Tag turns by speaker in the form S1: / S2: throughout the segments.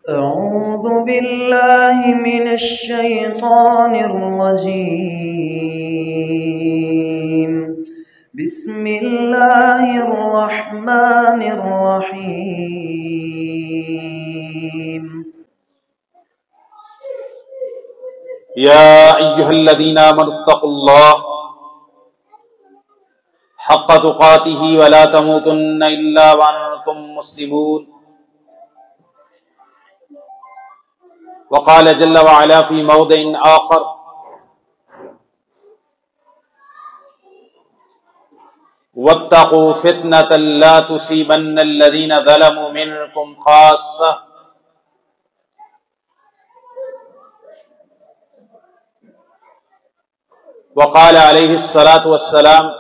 S1: أعوذ بالله من الشيطان الرجيم. بسم الله الرحمن الرحيم.
S2: يا أيها الذين آمنوا اتقوا الله حق تقاته ولا تموتن إلا وأنتم مسلمون. وقال جل وعلا في موضع آخر: واتقوا فتنة لا تصيبن الذين ظلموا منكم خاصة. وقال عليه الصلاة والسلام: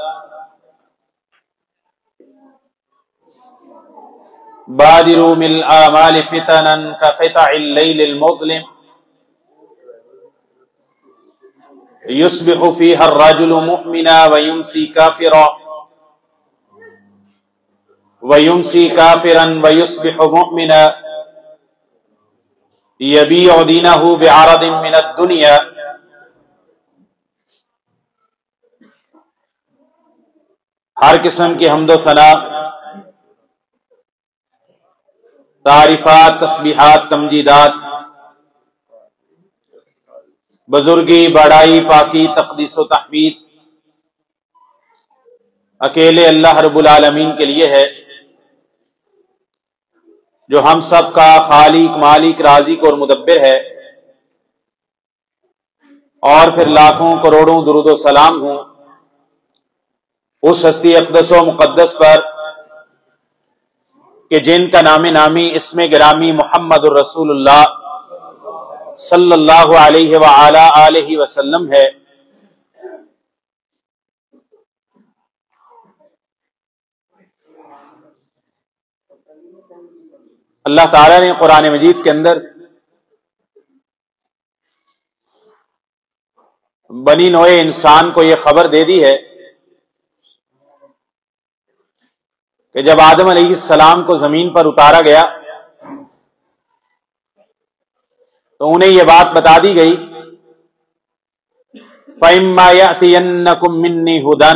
S2: بادروا من الآمال فتنا كقطع الليل المظلم يصبح فيها الرجل مؤمنا ويمسي كافرا ويصبح مؤمنا يبيع دينه بعرض من الدنيا. ہر قسم کی حمد و ثنا، تعریفات، تسبیحات، تمجیدات، بزرگی، بڑائی، پاکی، تقدیس و تحمید اکیلے اللہ رب العالمین کے لیے ہے، جو ہم سب کا خالق، مالک، رازق اور مدبر ہے۔ اور پھر لاکھوں کروڑوں درود و سلام ہوں اس ہستی اقدس و مقدس پر کہ جن کا نام نامی اسم گرامی محمد الرسول اللہ صلی اللہ علیہ وآلہ آلہ وسلم ہے۔ اللہ تعالیٰ نے قرآن مجید کے اندر بنی نوع انسان کو یہ خبر دے دی ہے کہ جب آدم علیہ السلام کو زمین پر اتارا گیا تو انہیں یہ بات بتا دی گئی، فَإِمَّا يَأْتِيَنَّكُم مِّنِّي هُدًى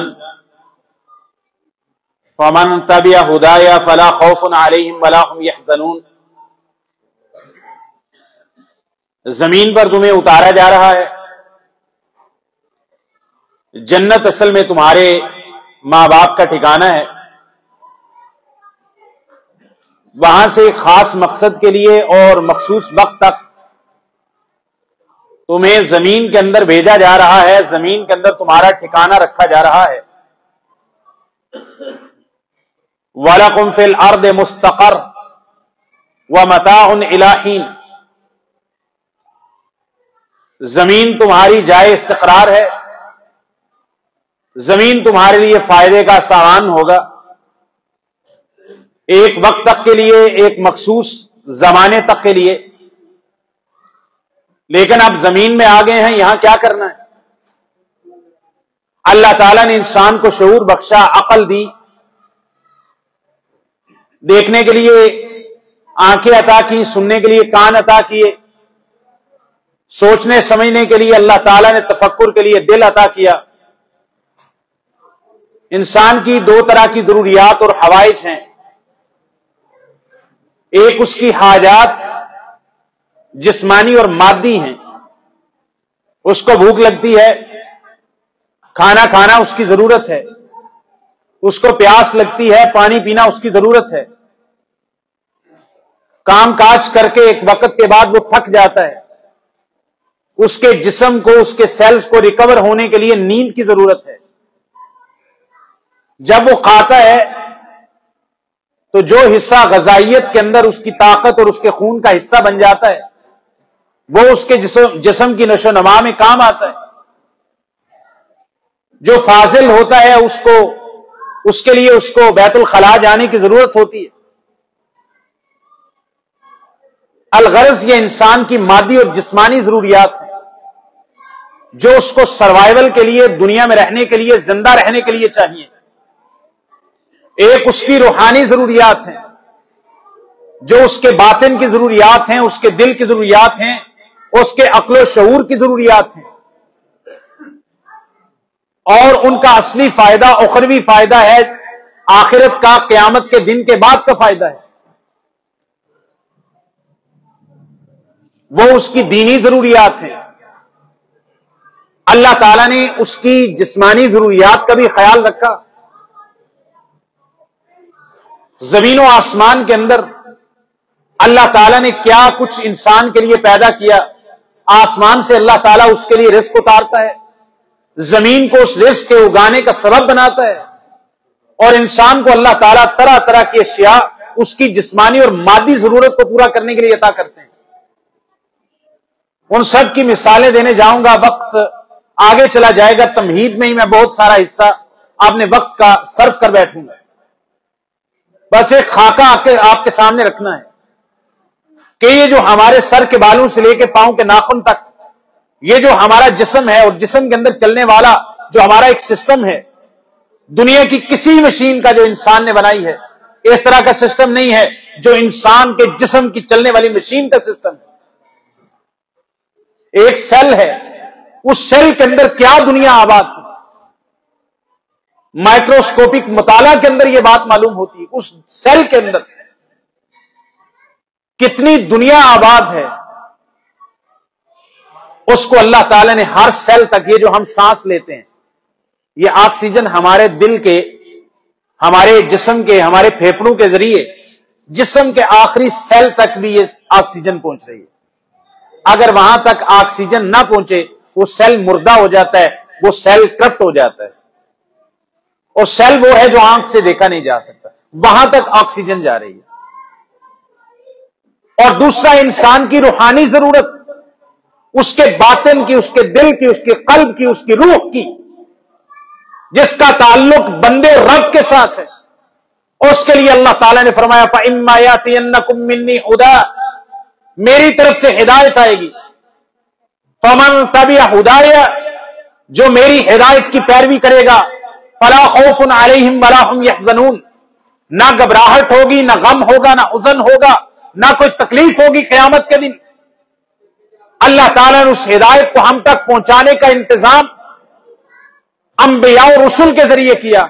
S2: فَمَن تَبِعَ هُدَايَ فَلَا خَوْفٌ عَلَيْهِمْ وَلَا هُمْ يَحْزَنُونَ۔ زمین پر تمہیں اتارا جا رہا ہے، جنت اصل میں تمہارے ماں باپ کا ٹھکانہ ہے، وہاں سے ایک خاص مقصد کے لیے اور مخصوص وقت تک تمہیں زمین کے اندر بھیجا جا رہا ہے، زمین کے اندر تمہارا ٹھکانہ رکھا جا رہا ہے۔ وَلَكُمْ فِي الْأَرْضِ مُسْتَقَرٌّ وَمَتَاعٌ إِلَىٰ حِينٍ۔ زمین تمہاری جائے استقرار ہے، زمین تمہارے لیے فائدے کا سامان ہوگا، ایک وقت تک کے لیے، ایک مخصوص زمانے تک کے لیے۔ لیکن اب زمین میں آ گئے ہیں، یہاں کیا کرنا ہے؟ اللہ تعالیٰ نے انسان کو شعور بخشا، عقل دی، دیکھنے کے لیے آنکھیں عطا کی، سننے کے لیے کان عطا کیے، سوچنے سمجھنے کے لیے اللہ تعالیٰ نے تفکر کے لیے دل عطا کیا۔ انسان کی دو طرح کی ضروریات اور حوائج ہیں، ایک اس کی حاجات جسمانی اور مادی ہیں، اس کو بھوک لگتی ہے، کھانا کھانا اس کی ضرورت ہے، اس کو پیاس لگتی ہے، پانی پینا اس کی ضرورت ہے، کام کاج کر کے ایک وقت کے بعد وہ تھک جاتا ہے، اس کے جسم کو، اس کے سیلز کو ریکور ہونے کے لیے نیند کی ضرورت ہے۔ جب وہ کھاتا ہے تو جو حصہ غذائیت کے اندر اس کی طاقت اور اس کے خون کا حصہ بن جاتا ہے، وہ اس کے جسم کی نشو و نما میں کام آتا ہے۔ جو فاضل ہوتا ہے اس کے لیے اس کو بیت الخلاء جانے کی ضرورت ہوتی ہے۔ الغرض یہ انسان کی مادی اور جسمانی ضروریات ہیں جو اس کو سروائیول کے لیے، دنیا میں رہنے کے لیے، زندہ رہنے کے لیے چاہیے۔ ایک اس کی روحانی ضروریات ہیں، جو اس کے باطن کی ضروریات ہیں، اس کے دل کی ضروریات ہیں، اس کے عقل و شعور کی ضروریات ہیں، اور ان کا اصلی فائدہ اخروی فائدہ ہے، آخرت کا، قیامت کے دن کے بعد کا فائدہ ہے، وہ اس کی دینی ضروریات ہیں۔ اللہ تعالیٰ نے اس کی جسمانی ضروریات کا بھی خیال رکھا۔ زمین و آسمان کے اندر اللہ تعالیٰ نے کیا کچھ انسان کے لیے پیدا کیا۔ آسمان سے اللہ تعالیٰ اس کے لیے رزق اتارتا ہے، زمین کو اس رزق کے اگانے کا سبب بناتا ہے، اور انسان کو اللہ تعالیٰ طرح طرح کی اشیاء اس کی جسمانی اور مادی ضرورت کو پورا کرنے کے لیے عطا کرتے ہیں۔ ان سب کی مثالیں دینے جاؤں گا، وقت آگے چلا جائے گا، تمہید میں ہی میں بہت سارا حصہ آپ نے وقت کا صرف کر بیٹھوں گا۔ بس ایک خاکہ آپ کے سامنے رکھنا ہے کہ یہ جو ہمارے سر کے بالوں سے لے کے پاؤں کے ناخن تک یہ جو ہمارا جسم ہے، اور جسم کے اندر چلنے والا جو ہمارا ایک سسٹم ہے، دنیا کی کسی مشین کا جو انسان نے بنائی ہے اس طرح کا سسٹم نہیں ہے جو انسان کے جسم کی چلنے والی مشین کا سسٹم ہے۔ ایک سیل ہے، اس سیل کے اندر کیا دنیا آباد ہے، مائکروسکوپک مطالعہ کے اندر یہ بات معلوم ہوتی ہے، اس سیل کے اندر کتنی دنیا آباد ہے، اس کو اللہ تعالی نے ہر سیل تک، یہ جو ہم سانس لیتے ہیں، یہ آکسیجن ہمارے دل کے، ہمارے جسم کے، ہمارے پھیپھڑوں کے ذریعے جسم کے آخری سیل تک بھی یہ آکسیجن پہنچ رہی ہے۔ اگر وہاں تک آکسیجن نہ پہنچے وہ سیل مردہ ہو جاتا ہے، وہ سیل کرپٹ ہو جاتا ہے، اور سیل وہ ہے جو آنکھ سے دیکھا نہیں جا سکتا، وہاں تک آکسیجن جا رہی ہے۔ اور دوسرا انسان کی روحانی ضرورت، اس کے باطن کی، اس کے دل کی، اس کے قلب کی، اس کی روح کی، جس کا تعلق بندے رب کے ساتھ ہے، اس کے لیے اللہ تعالیٰ نے فرمایا فَإِمَّا يَأْتِيَنَّكُم مِّنِّي هُدًى، میری طرف سے ہدایت آئے گی، فَمَن تَبِعَ هُدَايَ، جو میری ہدایت کی پیروی کرے گا، فَلَا خَوْفٌ عَلَيْهِمْ وَلَا هُمْ يَحْزَنُونَ، نہ گھبراہٹ ہوگی، نہ غم ہوگا، نہ حزن ہوگا، نہ کوئی تکلیف ہوگی قیامت کے دن۔ اللہ تعالیٰ نے اس ہدایت کو ہم تک پہنچانے کا انتظام انبیاء و رسول کے ذریعے کیا۔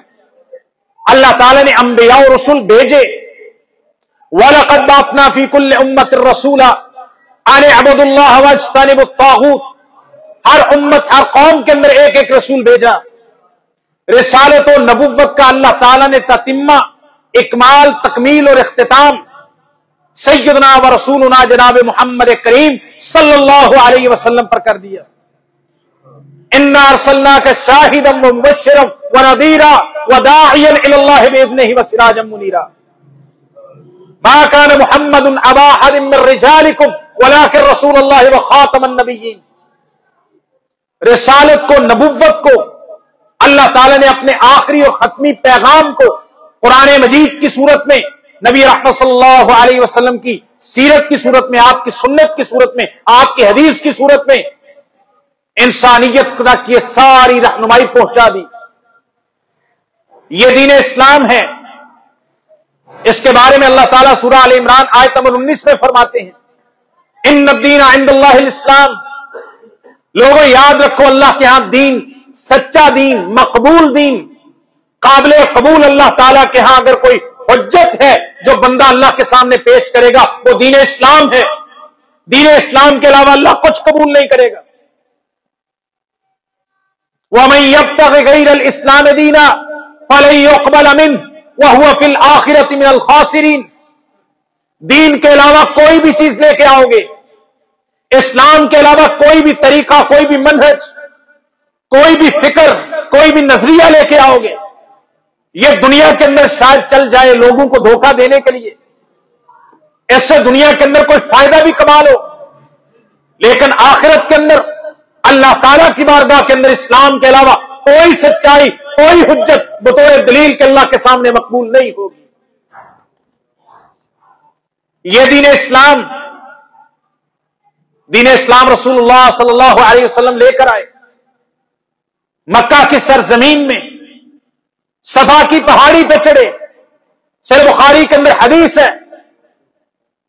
S2: اللہ تعالیٰ نے انبیاء و رسول بھیجے، وَلَقَدْ بَعَثْنَا فِي كُلِّ أُمَّةٍ رَسُولًا أَنِ اعْبُدُوا اللَّهَ وَاجْتَنِبُوا الطَّاغُوتَ، ہر امت، ہر قوم کے اندر ایک ایک رسول بھیجا۔ رسالت و نبوت کا اللہ تعالیٰ نے تتمہ، اکمال، تکمیل اور اختتام سیدنا و رسولنا جناب محمد کریم صلی اللہ علیہ وسلم پر کر دیا۔ اِنَّا أَرْسَلْنَاكَ شَاهِدًا وَمُبَشِّرًا وَنَذِيرًا وَدَاعِيًا إِلَى اللَّهِ بِإِذْنِهِ وَسِرَاجًا مُنِيرًا مَا كَانَ مُحَمَّدٌ أَبَا أَحَدٍ مِّن رِّجَالِكُمْ وَلَٰكِن رَّسُولَ اللَّهِ وَخَاتَمَ النَّبِيِّينَ۔ رسالت کو، نبوت کو اللہ تعالیٰ نے اپنے آخری اور ختمی پیغام کو قرآن مجید کی صورت میں، نبی رحمت صلی اللہ علیہ وسلم کی سیرت کی صورت میں، آپ کی سنت کی صورت میں، آپ کی حدیث کی صورت میں انسانیت تک یہ ساری رہنمائی پہنچا دی۔ یہ دین اسلام ہے، اس کے بارے میں اللہ تعالیٰ سورہ آل عمران آیت نمبر 19 میں فرماتے ہیں ان الدین عند اللہ الاسلام، لوگوں یاد رکھو اللہ کے ہاں دین، سچا دین، مقبول دین، قابل قبول اللہ تعالیٰ کے ہاں اگر کوئی حجت ہے جو بندہ اللہ کے سامنے پیش کرے گا وہ دین اسلام ہے۔ دین اسلام کے علاوہ اللہ کچھ قبول نہیں کرے گا۔ وَمَن يَبْتَغِ غَيْرَ الْإِسْلَامِ دِينًا فَلَن يُقْبَلَ مِنْهُ وَهُوَ فِي الْآخِرَةِ مِنَ الْخَاسِرِينَ، دین کے علاوہ کوئی بھی چیز لے کے آؤ گے، اسلام کے علاوہ کوئی بھی طریقہ، کوئی بھی منہج، کوئی بھی فکر، کوئی بھی نظریہ لے کے آؤ گے، یہ دنیا کے اندر شاید چل جائے لوگوں کو دھوکہ دینے کے لیے، اس سے دنیا کے اندر کوئی فائدہ بھی کما لو، لیکن آخرت کے اندر اللہ تعالیٰ کی بارگاہ کے اندر اسلام کے علاوہ کوئی سچائی، کوئی حجت بطور دلیل کے اللہ کے سامنے مقبول نہیں ہوگی۔ یہ دین اسلام رسول اللہ صلی اللہ علیہ وسلم لے کر آئے، مکہ کی سرزمین میں صفا کی پہاڑی پہ چڑھے۔ صحیح بخاری کے اندر حدیث ہے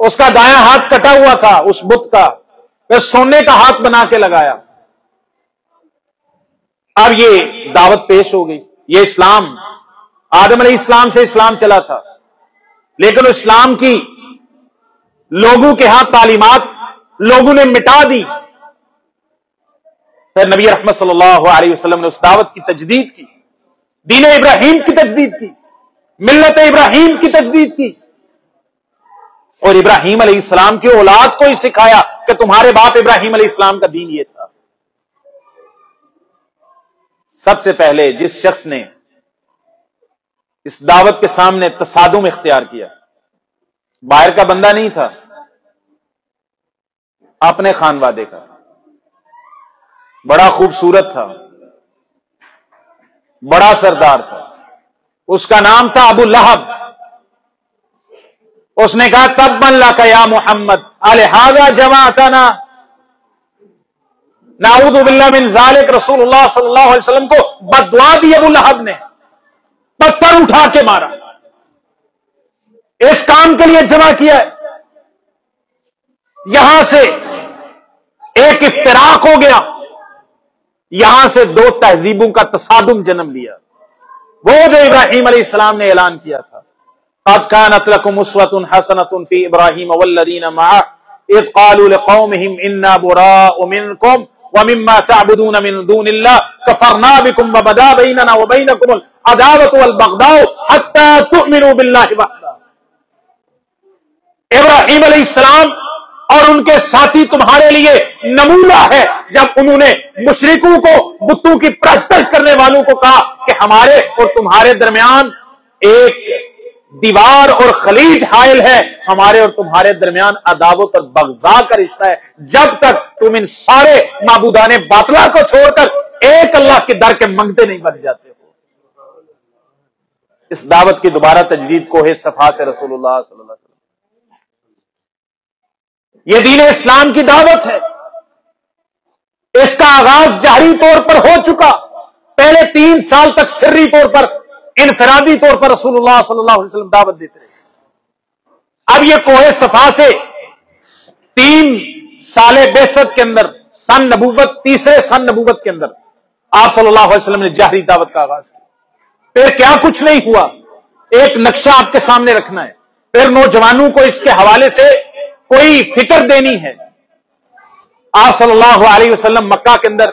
S2: اس کا دایاں ہاتھ کٹا ہوا تھا اس بت کا، پھر سونے کا ہاتھ بنا کے لگایا. اب یہ دعوت پیش ہو گئی. یہ اسلام آدم علیہ السلام سے اسلام چلا تھا، لیکن اسلام کی لوگوں کے ہاں تعلیمات لوگوں نے مٹا دی. پھر نبی رحمت صلی اللہ علیہ وسلم نے اس دعوت کی تجدید کی، دین ابراہیم کی تجدید کی، ملت ابراہیم کی تجدید کی، اور ابراہیم علیہ السلام کی اولاد کو ہی سکھایا کہ تمہارے باپ ابراہیم علیہ السلام کا دین یہ تھا. سب سے پہلے جس شخص نے اس دعوت کے سامنے تصادم اختیار کیا، باہر کا بندہ نہیں تھا، اپنے خانوادے کا، بڑا خوبصورت تھا، بڑا سردار تھا، اس کا نام تھا ابو لہب. اس نے کہا تب من لک یا محمد الہذا جمعتنا، نعوذ باللہ من ذالک. رسول اللہ صلی اللہ علیہ وسلم کو بد دعا دی ابو لہب نے، پتھر اٹھا کے مارا. اس کام کے لیے جمع کیا ہے. یہاں سے ایک افتراق ہو گیا، یہاں سے دو تہذیبوں کا تصادم جنم لیا. وہ جو ابراہیم علیہ السلام نے اعلان کیا تھا، قد كانت لكم اسوة حسنة في ابراہیم والذین معه اذ قالوا لقومهم انا براء منكم ومما تعبدون من دون الله كفرنا بكم وبدا بيننا وبينكم العداوة والبغضاء حتى تؤمنوا بالله وحده. ابراہیم علیہ السلام اور ان کے ساتھی تمہارے لیے نمونہ ہے جب انہوں نے مشرکوں کو، بتوں کی پرستش کرنے والوں کو کہا کہ ہمارے اور تمہارے درمیان ایک دیوار اور خلیج حائل ہے، ہمارے اور تمہارے درمیان عداوت اور بغضاء کا رشتہ ہے جب تک تم ان سارے معبودان باطلہ کو چھوڑ کر ایک اللہ کے در کے منگتے نہیں بن جاتے ہو. اس دعوت کی دوبارہ تجدید کوہ صفا سے رسول اللہ صلی اللہ علیہ وسلم. یہ دین اسلام کی دعوت ہے. اس کا آغاز جہری طور پر ہو چکا، پہلے 3 سال تک سری طور پر، انفرادی طور پر رسول اللہ صلی اللہ علیہ وسلم دعوت دیتے رہے. اب یہ کوہ صفا سے 3 سال بعثت کے اندر، سن نبوت، تیسرے سن نبوت کے اندر آپ صلی اللہ علیہ وسلم نے جہری دعوت کا آغاز کیا. پھر کیا کچھ نہیں ہوا، ایک نقشہ آپ کے سامنے رکھنا ہے. پھر نوجوانوں کو اس کے حوالے سے کوئی فکر دینی ہے. آپ صلی اللہ علیہ وسلم مکہ کے اندر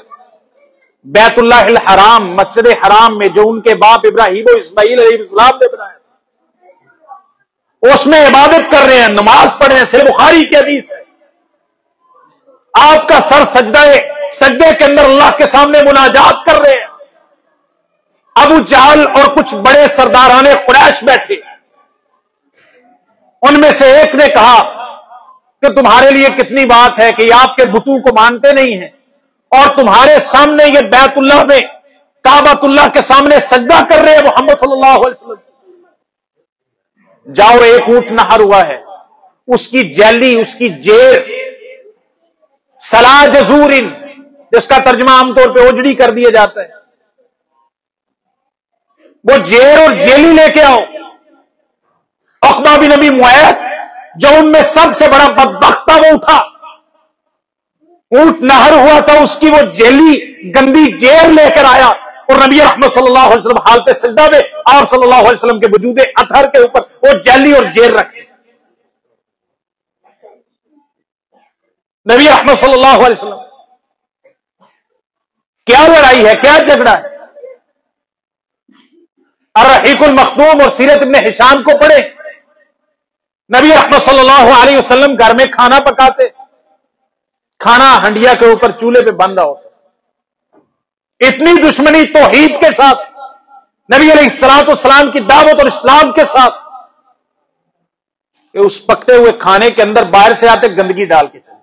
S2: بیت اللہ الحرام، مسجد حرام میں جو ان کے باپ ابراہیم و اسماعیل علیہ السلام نے بنایا، اس میں عبادت کر رہے ہیں، نماز پڑھ رہے ہیں. صحیح بخاری کی حدیث ہے، آپ کا سر سجدے کے اندر اللہ کے سامنے مناجات کر رہے ہیں. ابو جہل اور کچھ بڑے سرداران قریش بیٹھے، ان میں سے ایک نے کہا کہ تمہارے لیے کتنی بات ہے کہ یہ آپ کے بتوں کو مانتے نہیں ہیں اور تمہارے سامنے یہ بیت اللہ میں کعبۃ اللہ کے سامنے سجدہ کر رہے ہیں محمد صلی اللہ علیہ وسلم. جاؤ، ایک اونٹ نہر ہوا ہے، اس کی جیلی، اس کی جیر، سلا جزور، جس کا ترجمہ عام طور پہ اوجڑی کر دیا جاتا ہے، وہ جیر اور جیلی لے کے آؤ. عقبہ بن ابی معیط جو ان میں سب سے بڑا بدبخت تھا، وہ اٹھا، اونٹ نہر ہوا تھا، اس کی وہ جیلی گندی جیر لے کر آیا اور نبی رحمت صلی اللہ علیہ وسلم حالت سجدہ میں آپ صلی اللہ علیہ وسلم کے وجود اطہر کے اوپر وہ جیلی اور جیر رکھے. نبی رحمت صلی اللہ علیہ وسلم، کیا لڑائی ہے، کیا جھگڑا ہے؟ الرحیق المختوم اور سیرت ابن ہشام کو پڑھے. نبی رحمت صلی اللہ علیہ وسلم گھر میں کھانا پکاتے، کھانا ہنڈیا کے اوپر چولہے پہ بن رہا ہوتا. اتنی دشمنی توحید کے ساتھ، نبی علیہ الصلوۃ والسلام کی دعوت اور اسلام کے ساتھ، کہ اس پکتے ہوئے کھانے کے اندر باہر سے آتے گندگی ڈال کے چلے.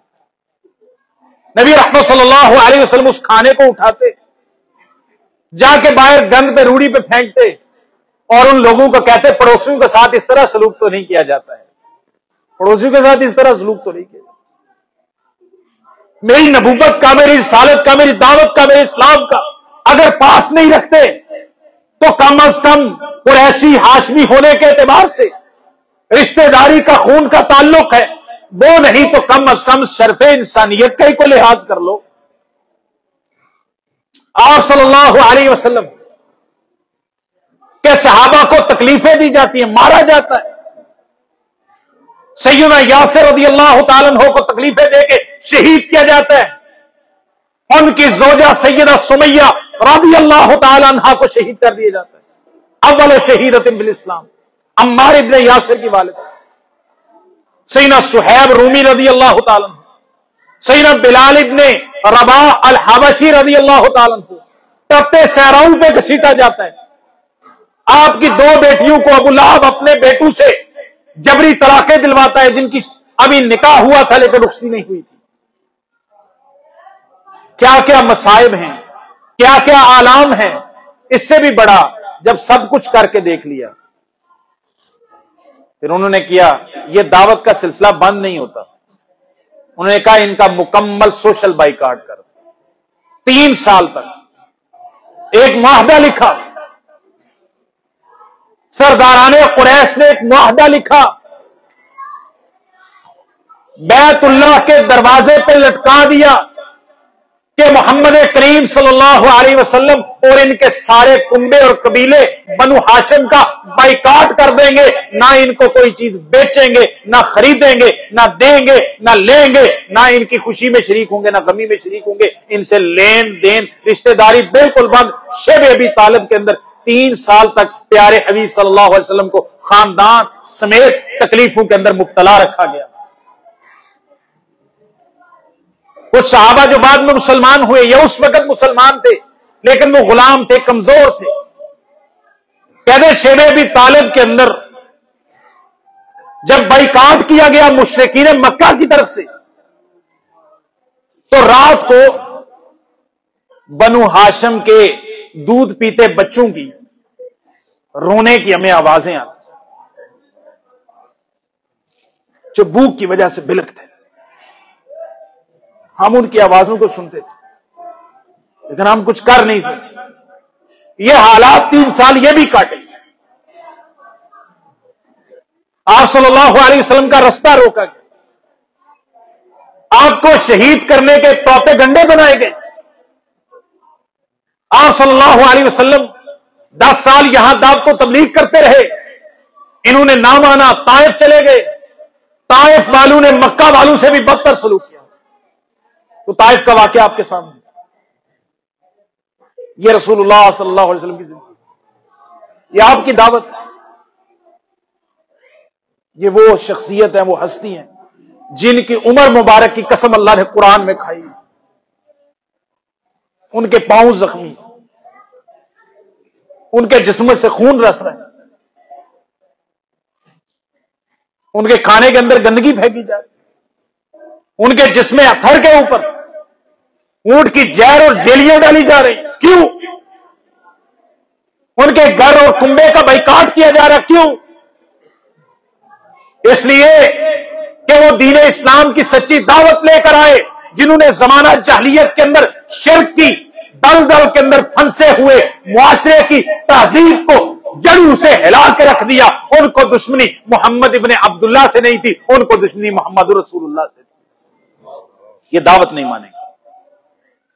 S2: نبی رحمت صلی اللہ علیہ وسلم اس کھانے کو اٹھاتے، جا کے باہر گند پہ، روڑی پہ پھینکتے اور ان لوگوں کو کہتے پڑوسیوں کے ساتھ اس طرح سلوک تو نہیں کیا جاتا ہے، پڑوسیوں کے ساتھ اس طرح سلوک تو نہیں کیا جاتا. میری نبوت کا، میری رسالت کا، میری دعوت کا، میرے اسلام کا اگر پاس نہیں رکھتے تو کم از کم قریشی ہاشمی ہونے کے اعتبار سے رشتہ داری کا خون کا تعلق ہے، وہ نہیں تو کم از کم شرف انسانیت کا ہی کو لحاظ کر لو۔ آپ صلی اللہ علیہ وسلم کے صحابہ کو تکلیفیں دی جاتی ہیں، مارا جاتا ہے۔ سیدنا یاسر رضی اللہ تعالیٰ عنہ کو تکلیفیں دے کے شہید کیا جاتا ہے، ان کی زوجہ سیدہ سمیہ رضی اللہ تعالیٰ عنہ کو شہید کر دیا جاتا ہے۔ اول شہیدۃ بالاسلام عمار ابن یاسر کی والد، سیدنا صہیب رومی رضی اللہ تعالیٰ عنہ، سیدنا بلال ابن رباح الحبشی رضی اللہ تعالیٰ عنہ تپتے صحراؤں پہ گھسیٹا جاتا ہے۔ آپ کی دو بیٹیوں کو ابو لہب اپنے بیٹوں سے جبری طلاقیں دلواتا ہے، جن کی ابھی نکاح ہوا تھا لیکن رخصتی نہیں ہوئی تھی۔ کیا کیا مصائب ہیں، کیا کیا آلام ہیں۔ اس سے بھی بڑا جب سب کچھ کر کے دیکھ لیا، پھر انہوں نے کیا، یہ دعوت کا سلسلہ بند نہیں ہوتا، انہوں نے کہا ان کا مکمل سوشل بائیکاٹ کر۔ 3 سال تک ایک معاہدہ لکھا، سرداران قریش نے ایک معاہدہ لکھا، بیت اللہ کے دروازے پہ لٹکا دیا کہ محمد کریم صلی اللہ علیہ وسلم اور ان کے سارے کنبے اور قبیلے بنو ہاشم کا بائیکاٹ کر دیں گے، نہ ان کو کوئی چیز بیچیں گے، نہ خریدیں گے، نہ دیں گے، نہ لیں گے، نہ ان کی خوشی میں شریک ہوں گے، نہ غمی میں شریک ہوں گے، ان سے لین دین رشتہ داری بالکل بند۔ شیب ابی طالب کے اندر 3 سال تک پیارے حبیب صلی اللہ علیہ وسلم کو خاندان سمیت تکلیفوں کے اندر مبتلا رکھا گیا۔ کچھ صحابہ جو بعد میں مسلمان ہوئے یا اس وقت مسلمان تھے لیکن وہ غلام تھے، کمزور تھے، قید شیب ابی طالب کے اندر جب بائیکاٹ کیا گیا مشرکین مکہ کی طرف سے، تو رات کو بنو ہاشم کے دودھ پیتے بچوں کی رونے کی ہمیں آوازیں آتی، جو بھوک کی وجہ سے بلکتے، ہم ان کی آوازوں کو سنتے تھے لیکن ہم کچھ کر نہیں سکتے۔ یہ حالات 3 سال یہ بھی کاٹے، آپ صلی اللہ علیہ وسلم کا رستہ روکا گیا، آپ کو شہید کرنے کے پروپیگنڈے بنائے گئے۔ آپ صلی اللہ علیہ وسلم 10 سال یہاں دعوت و تبلیغ کرتے رہے، انہوں نے نہ مانا، طائف چلے گئے، طائف والوں نے مکہ والوں سے بھی بدتر سلوک کیا۔ تو طائف کا واقعہ آپ کے سامنے، یہ رسول اللہ صلی اللہ علیہ وسلم کی زندگی، یہ آپ کی دعوت ہے، یہ وہ شخصیت ہے، وہ ہستی ہیں جن کی عمر مبارک کی قسم اللہ نے قرآن میں کھائی، ان کے پاؤں زخمی، ان کے جسم سے خون رس رہے، ان کے کھانے کے اندر گندگی پھینکی جائے، ان کے جسم اتھر کے اوپر اونٹ کی زہر اور جیلیاں ڈالی جا رہی، کیوں؟ ان کے گھر اور کنبے کا بائیکاٹ کیا جا رہا، کیوں؟ اس لیے کہ وہ دین اسلام کی سچی دعوت لے کر آئے، جنہوں نے زمانہ جاہلیت کے اندر شرک کی دلدل کے اندر پھنسے ہوئے معاشرے کی تہذیب کو جڑوں سے ہلا کے رکھ دیا۔ ان کو دشمنی محمد ابن عبداللہ سے نہیں تھی، ان کو دشمنی محمد رسول اللہ سے تھی۔ یہ دعوت نہیں مانے گا،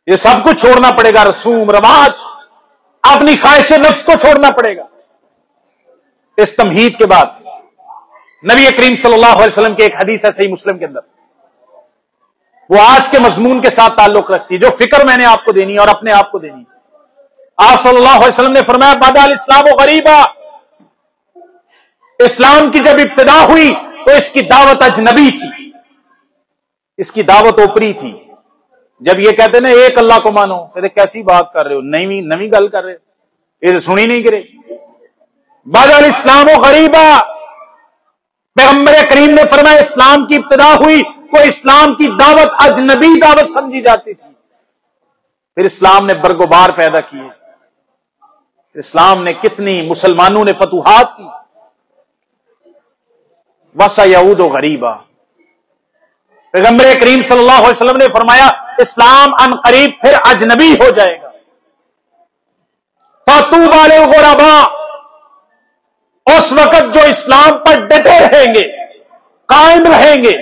S2: یہ سب کچھ چھوڑنا پڑے گا، رسوم رواج، اپنی خواہش نفس کو چھوڑنا پڑے گا۔ اس تمہید کے بعد نبی کریم صلی اللہ علیہ وسلم کی ایک حدیث ہے صحیح مسلم کے اندر، وہ آج کے مضمون کے ساتھ تعلق رکھتی ہے، جو فکر میں نے آپ کو دینی ہے اور اپنے آپ کو دینی ہے۔ آپ صلی اللہ علیہ وسلم نے فرمایا بدا الاسلام غریبا، اسلام کی جب ابتدا ہوئی تو اس کی دعوت اجنبی تھی، اس کی دعوت اوپری تھی۔ جب یہ کہتے نا ایک اللہ کو مانو، کہتے کیسی بات کر رہے ہو، نئی گل کر رہے ہو، یہ سنی نہیں کرے۔ بدا الاسلام غریبا، پیغمبر کریم نے فرمایا اسلام کی ابتدا ہوئی تو اسلام کی دعوت اجنبی دعوت سمجھی جاتی تھی، پھر اسلام نے برگوبار پیدا کیے، اسلام نے کتنی مسلمانوں نے فتوحات کی۔ وَسَيَعُودُ غَرِيبًا، پیغمبر کریم صلی اللہ علیہ وسلم نے فرمایا اسلام ان قریب پھر اجنبی ہو جائے گا۔ فَطُوبَىٰ لِلْغُرَبَاء، اس وقت جو اسلام پر ڈٹے رہیں گے، قائم رہیں گے،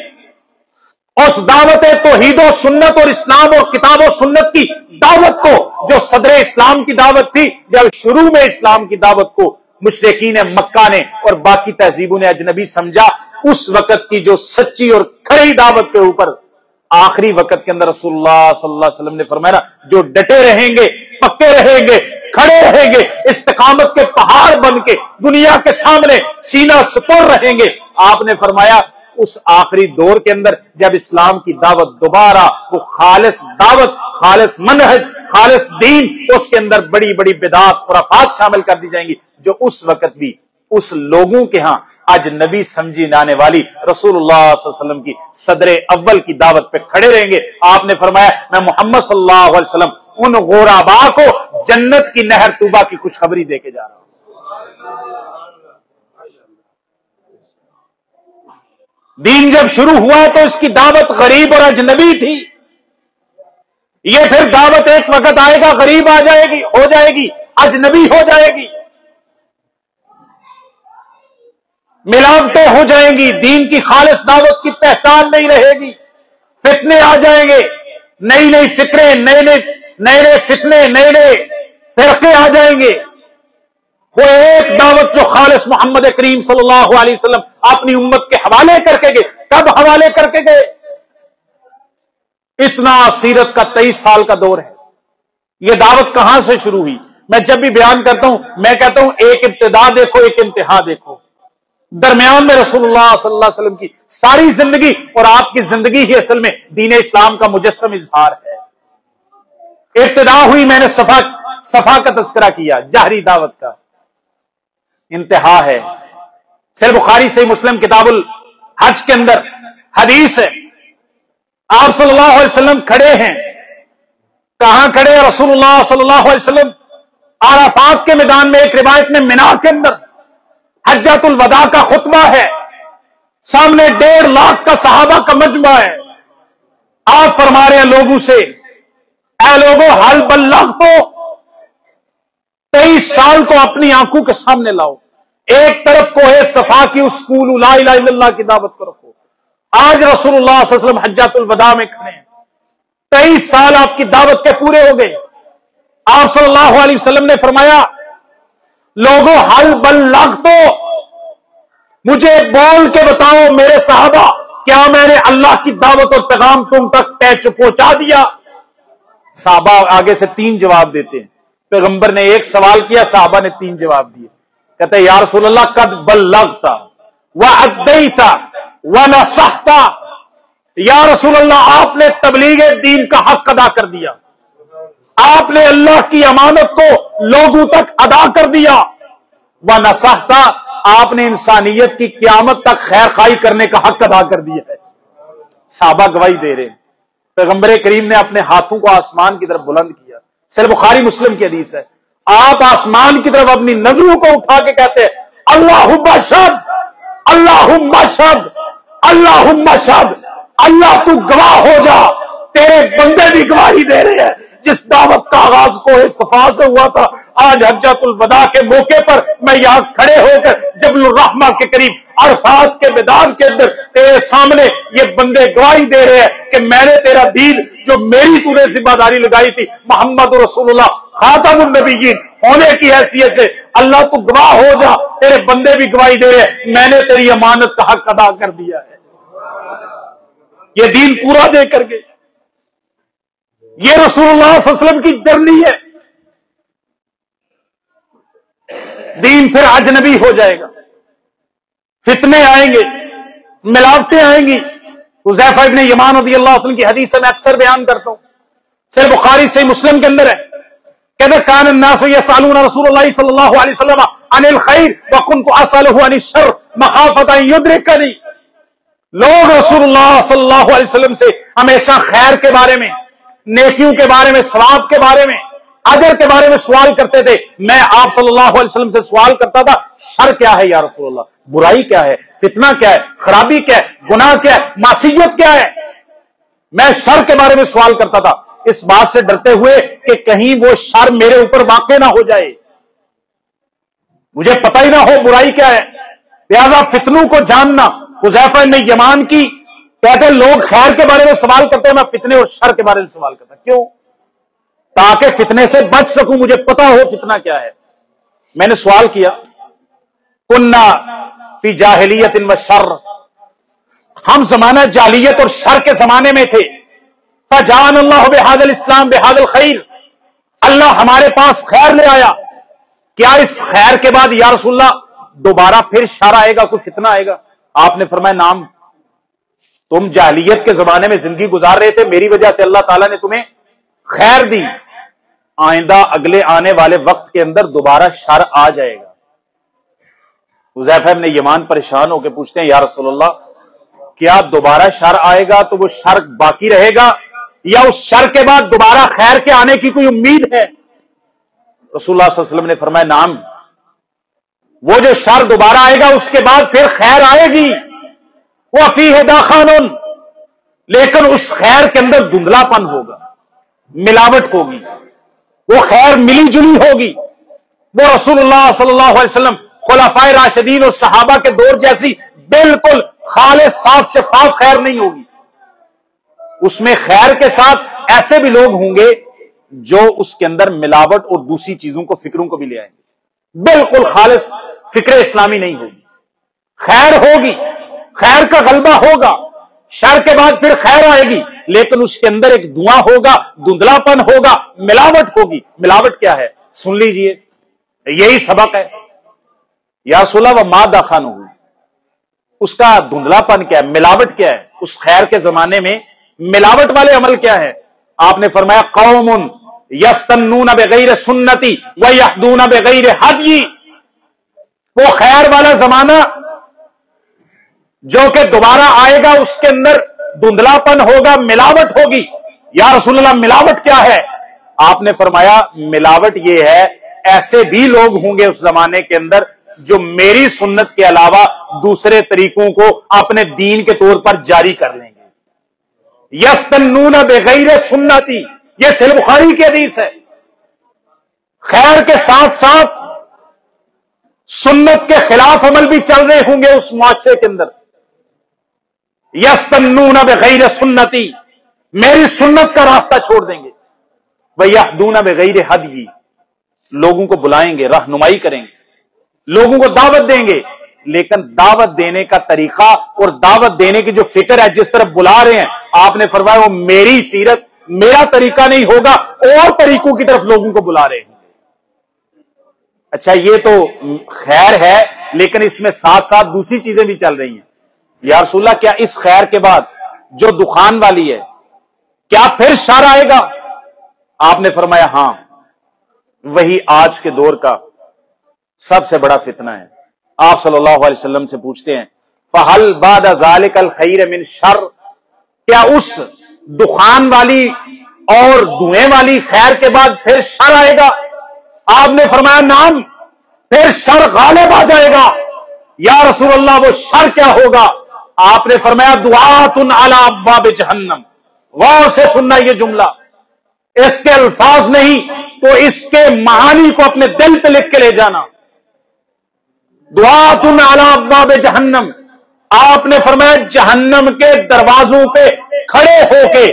S2: اس دعوت توحید و سنت اور اسلام اور کتاب و سنت کی دعوت کو، جو صدر اسلام کی دعوت تھی، جب شروع میں اسلام کی دعوت کو مشرکین مکہ نے اور باقی تہذیبوں نے اجنبی سمجھا، اس وقت کی جو سچی اور کھڑی دعوت کے اوپر آخری وقت کے اندر رسول اللہ صلی اللہ علیہ وسلم نے فرمایا جو ڈٹے رہیں گے، پکے رہیں گے، کھڑے رہیں گے، استقامت کے پہاڑ بن کے دنیا کے سامنے سینہ سپر رہیں گے، آپ نے فرمایا اس آخری دور کے اندر جب اسلام کی دعوت دوبارہ وہ خالص دعوت، خالص منہج، خالص دین، اس کے اندر بڑی بڑی بدعات، خرافات شامل کر دی جائیں گی، جو اس وقت بھی اس لوگوں کے ہاں اجنبی سمجھی جانے والی رسول اللہ صلی اللہ علیہ وسلم کی صدر اول کی دعوت پہ کھڑے رہیں گے۔ آپ نے فرمایا میں محمد صلی اللہ علیہ وسلم ان غربا کو جنت کی نہر طوبہ کی خوشخبری دے کے جا رہا ہوں۔ دین جب شروع ہوا تو اس کی دعوت غریب اور اجنبی تھی، یہ پھر دعوت ایک وقت آئے گا غریب آ جائے گی، ہو جائے گی، اجنبی ہو جائے گی، ملاوٹیں ہو جائیں گی، دین کی خالص دعوت کی پہچان نہیں رہے گی، فتنے آ جائیں گے، نئی نئی فکریں، نئے نئے فتنے، نئے نئے فرقے آ جائیں گے۔ وہ ایک دعوت جو خالص محمد کریم صلی اللہ علیہ وسلم اپنی امت کے حوالے کر کے گئے، کب حوالے کر کے گئے؟ اتنا سیرت کا 23 سال کا دور ہے، یہ دعوت کہاں سے شروع ہوئی؟ میں جب بھی بیان کرتا ہوں میں کہتا ہوں ایک ابتدا دیکھو، ایک انتہا دیکھو، درمیان میں رسول اللہ صلی اللہ علیہ وسلم کی ساری زندگی اور آپ کی زندگی ہی اصل میں دین اسلام کا مجسم اظہار ہے۔ ابتدا ہوئی، میں نے صفا کا تذکرہ کیا، جہری دعوت کا، انتہا ہے صحیح بخاری صحیح مسلم کتاب الحج کے اندر حدیث ہے، آپ صلی اللہ علیہ وسلم کھڑے ہیں، کہاں کھڑے ہیں رسول اللہ صلی اللہ علیہ وسلم؟ عرفات کے میدان میں، ایک روایت میں مینا کے اندر حجۃ الوداع کا خطبہ ہے، سامنے 1.5 لاکھ کا صحابہ کا مجمع ہے، آپ فرما رہے ہیں لوگوں سے، اے لوگوں حل بلغتو، 23 سال کو اپنی آنکھوں کے سامنے لاؤ، ایک طرف کو ہے صفا کی اس قول لا الہ الا اللہ کی دعوت کو رکھو۔ آج رسول اللہ صلی اللہ علیہ وسلم حجۃ الوداع میں کھڑے ہیں، 23 سال آپ کی دعوت کے پورے ہو گئے، آپ صلی اللہ علیہ وسلم نے فرمایا لوگوں حل بلغتو، مجھے بول کے بتاؤ میرے صحابہ، کیا میں نے اللہ کی دعوت اور پیغام تم تک پہنچا دیا؟ صحابہ آگے سے 3 جواب دیتے ہیں، پیغمبر نے 1 سوال کیا، صحابہ نے 3 جواب دیے، کہتے ہیں یا رسول اللہ قد بلغت وعدیت ونصحت، یا رسول اللہ آپ نے تبلیغ دین کا حق ادا کر دیا، آپ نے اللہ کی امانت کو لوگوں تک ادا کر دیا، ونصحت آپ نے انسانیت کی قیامت تک خیر خواہی کرنے کا حق ادا کر دیا ہے۔ صحابہ گواہی دے رہے ہیں، پیغمبر کریم نے اپنے ہاتھوں کو آسمان کی طرف بلند کیا، صحیح بخاری مسلم کی حدیث ہے، آپ آسمان کی طرف اپنی نظروں کو اٹھا کے کہتے ہیں اللہم اشہد، اللہم اشہد، اللہم اشہد، اللہ تو گواہ ہو جا، تیرے بندے بھی گواہی دے رہے ہیں، جس دعوت کا آغاز کوہ صفا سے ہوا تھا، آج حجۃ الوداع کے موقع پر میں یہاں کھڑے ہو کر جبل الرحمہ کے قریب عرفات کے میدان کے اندر تیرے سامنے یہ بندے گواہی دے رہے ہیں کہ میں نے تیرا دین جو میری تو نے ذمہ داری لگائی تھی محمد رسول اللہ خاتم النبیین ہونے کی حیثیت سے، اللہ تو گواہ ہو جا، تیرے بندے بھی گواہی دے رہے ہیں میں نے تیری امانت کا حق ادا کر دیا ہے، یہ دین پورا دے کر گئے۔ یہ رسول اللہ صلی اللہ علیہ وسلم کی جرنی ہے، دین پھر اجنبی ہو جائے گا، فتنے آئیں گے، ملاوٹیں آئیں گی۔ حذیفہ ابن یمان رضی اللہ عنہ کی حدیث میں اکثر بیان کرتا ہوں، صحیح بخاری صحیح مسلم کے اندر ہے، کہتے ہیں کان الناس یسألون رسول اللہ صلی اللہ علیہ وسلم عن الخیر وکنت اسألہ عن الشر مخافۃ ان یدرکنی، لوگ رسول اللہ صلی اللہ علیہ وسلم سے ہمیشہ خیر کے بارے میں، نیکیوں کے بارے میں، ثواب کے بارے میں، اجر کے بارے میں سوال کرتے تھے، میں آپ صلی اللہ علیہ وسلم سے سوال کرتا تھا شر کیا ہے یا رسول اللہ، برائی کیا ہے، فتنہ کیا ہے، خرابی کیا ہے، گناہ کیا ہے، معصیت کیا ہے، میں شر کے بارے میں سوال کرتا تھا، اس بات سے ڈرتے ہوئے کہ کہیں وہ شر میرے اوپر واقع نہ ہو جائے۔ مجھے پتہ ہی نہ ہو برائی کیا ہے، لہذا فتنوں کو جاننا۔ حذیفہ بن یمان کی کہتے ہیں لوگ خیر کے بارے میں سوال کرتے ہیں، میں فتنے اور شر کے بارے میں سوال کرتا ہوں۔ کیوں؟ تاکہ فتنے سے بچ سکوں، مجھے پتا ہو فتنہ کیا ہے۔ میں نے سوال کیا، کننا فی جاہلیت و شر، ہم زمانہ جاہلیت اور شر کے زمانے میں تھے، فجعل اللہ بہذا الاسلام بہذا الخیر، اللہ ہمارے پاس خیر لے آیا، کیا اس خیر کے بعد یا رسول اللہ دوبارہ پھر شر آئے گا، کوئی فتنہ آئے گا؟ آپ نے فرمایا نام، تم جاہلیت کے زمانے میں زندگی گزار رہے تھے، میری وجہ سے اللہ تعالیٰ نے تمہیں خیر دی، آئندہ اگلے آنے والے وقت کے اندر دوبارہ شر آ جائے گا۔ حذیفہ بن یمان پریشان ہو کے پوچھتے ہیں یا رسول اللہ کیا دوبارہ شر آئے گا تو وہ شر باقی رہے گا یا اس شر کے بعد دوبارہ خیر کے آنے کی کوئی امید ہے؟ رسول اللہ صلی اللہ علیہ وسلم نے فرمایا نعم، وہ جو شر دوبارہ آئے گا اس کے بعد پھر خیر آئے گی، وہ فیہ داخان، لیکن اس خیر کے اندر دھندلا پن ہوگا، ملاوٹ ہوگی، وہ خیر ملی جلی ہوگی، وہ رسول اللہ صلی اللہ علیہ وسلم خلفائے راشدین اور صحابہ کے دور جیسی بالکل خالص صاف شفاف خیر نہیں ہوگی۔ اس میں خیر کے ساتھ ایسے بھی لوگ ہوں گے جو اس کے اندر ملاوٹ اور دوسری چیزوں کو فکروں کو بھی لے آئیں گے، بالکل خالص فکر اسلامی نہیں ہوگی۔ خیر ہوگی، خیر کا غلبہ ہوگا، شر کے بعد پھر خیر آئے گی، لیکن اس کے اندر ایک دھواں ہوگا، دھندلا پن ہوگا، ملاوٹ ہوگی۔ ملاوٹ کیا ہے سن لیجئے، یہی سبق ہے۔ یا رسول اللہ وما دخانہ، اس کا دھندلا پن کیا ہے، ملاوٹ کیا ہے؟ اس خیر کے زمانے میں ملاوٹ والے عمل کیا ہے؟ آپ نے فرمایا قوم یستنون بغیر سنتی ویہدون بغیر ہدی، وہ خیر والا زمانہ جو کہ دوبارہ آئے گا اس کے اندر دھندلا پن ہوگا، ملاوٹ ہوگی۔ یا رسول اللہ ملاوٹ کیا ہے؟ آپ نے فرمایا ملاوٹ یہ ہے ایسے بھی لوگ ہوں گے اس زمانے کے اندر جو میری سنت کے علاوہ دوسرے طریقوں کو اپنے دین کے طور پر جاری کر لیں گے۔ یستنون بغیر سنتی، یہ صحیح بخاری کی حدیث ہے۔ خیر کے ساتھ ساتھ سنت کے خلاف عمل بھی چل رہے ہوں گے اس معاشرے کے اندر۔ یستنون بغیر سنتی، میری سنت کا راستہ چھوڑ دیں گے۔ ویہدون بغیر ہدی، لوگوں کو بلائیں گے، رہنمائی کریں گے، لوگوں کو دعوت دیں گے، لیکن دعوت دینے کا طریقہ اور دعوت دینے کی جو فکر ہے جس طرف بلا رہے ہیں، آپ نے فرمایا وہ میری سیرت، میرا طریقہ نہیں ہوگا، اور طریقوں کی طرف لوگوں کو بلا رہے ہیں۔ اچھا یہ تو خیر ہے، لیکن اس میں ساتھ ساتھ دوسری چیزیں بھی چل رہی ہیں۔ یا رسول اللہ کیا اس خیر کے بعد جو دخان والی ہے کیا پھر شر آئے گا؟ آپ نے فرمایا ہاں، وہی آج کے دور کا سب سے بڑا فتنہ ہے۔ آپ صلی اللہ علیہ وسلم سے پوچھتے ہیں فَهَلْ بَعْدَ ذَلِكَ الْخَيْرَ مِنْ شَرٍ، کیا اس دخان والی اور دھوئیں والی خیر کے بعد پھر شر آئے گا؟ آپ نے فرمایا نعم، پھر شر غالب آ جائے گا۔ یا رسول اللہ وہ شر کیا ہوگا؟ آپ نے فرمایا دعات علی ابواب جہنم۔ غور سے سننا یہ جملہ، اس کے الفاظ نہیں تو اس کے معانی کو اپنے دل پہ لکھ کے لے جانا۔ دعات علی ابواب جہنم، آپ نے فرمایا جہنم کے دروازوں پہ کھڑے ہو کے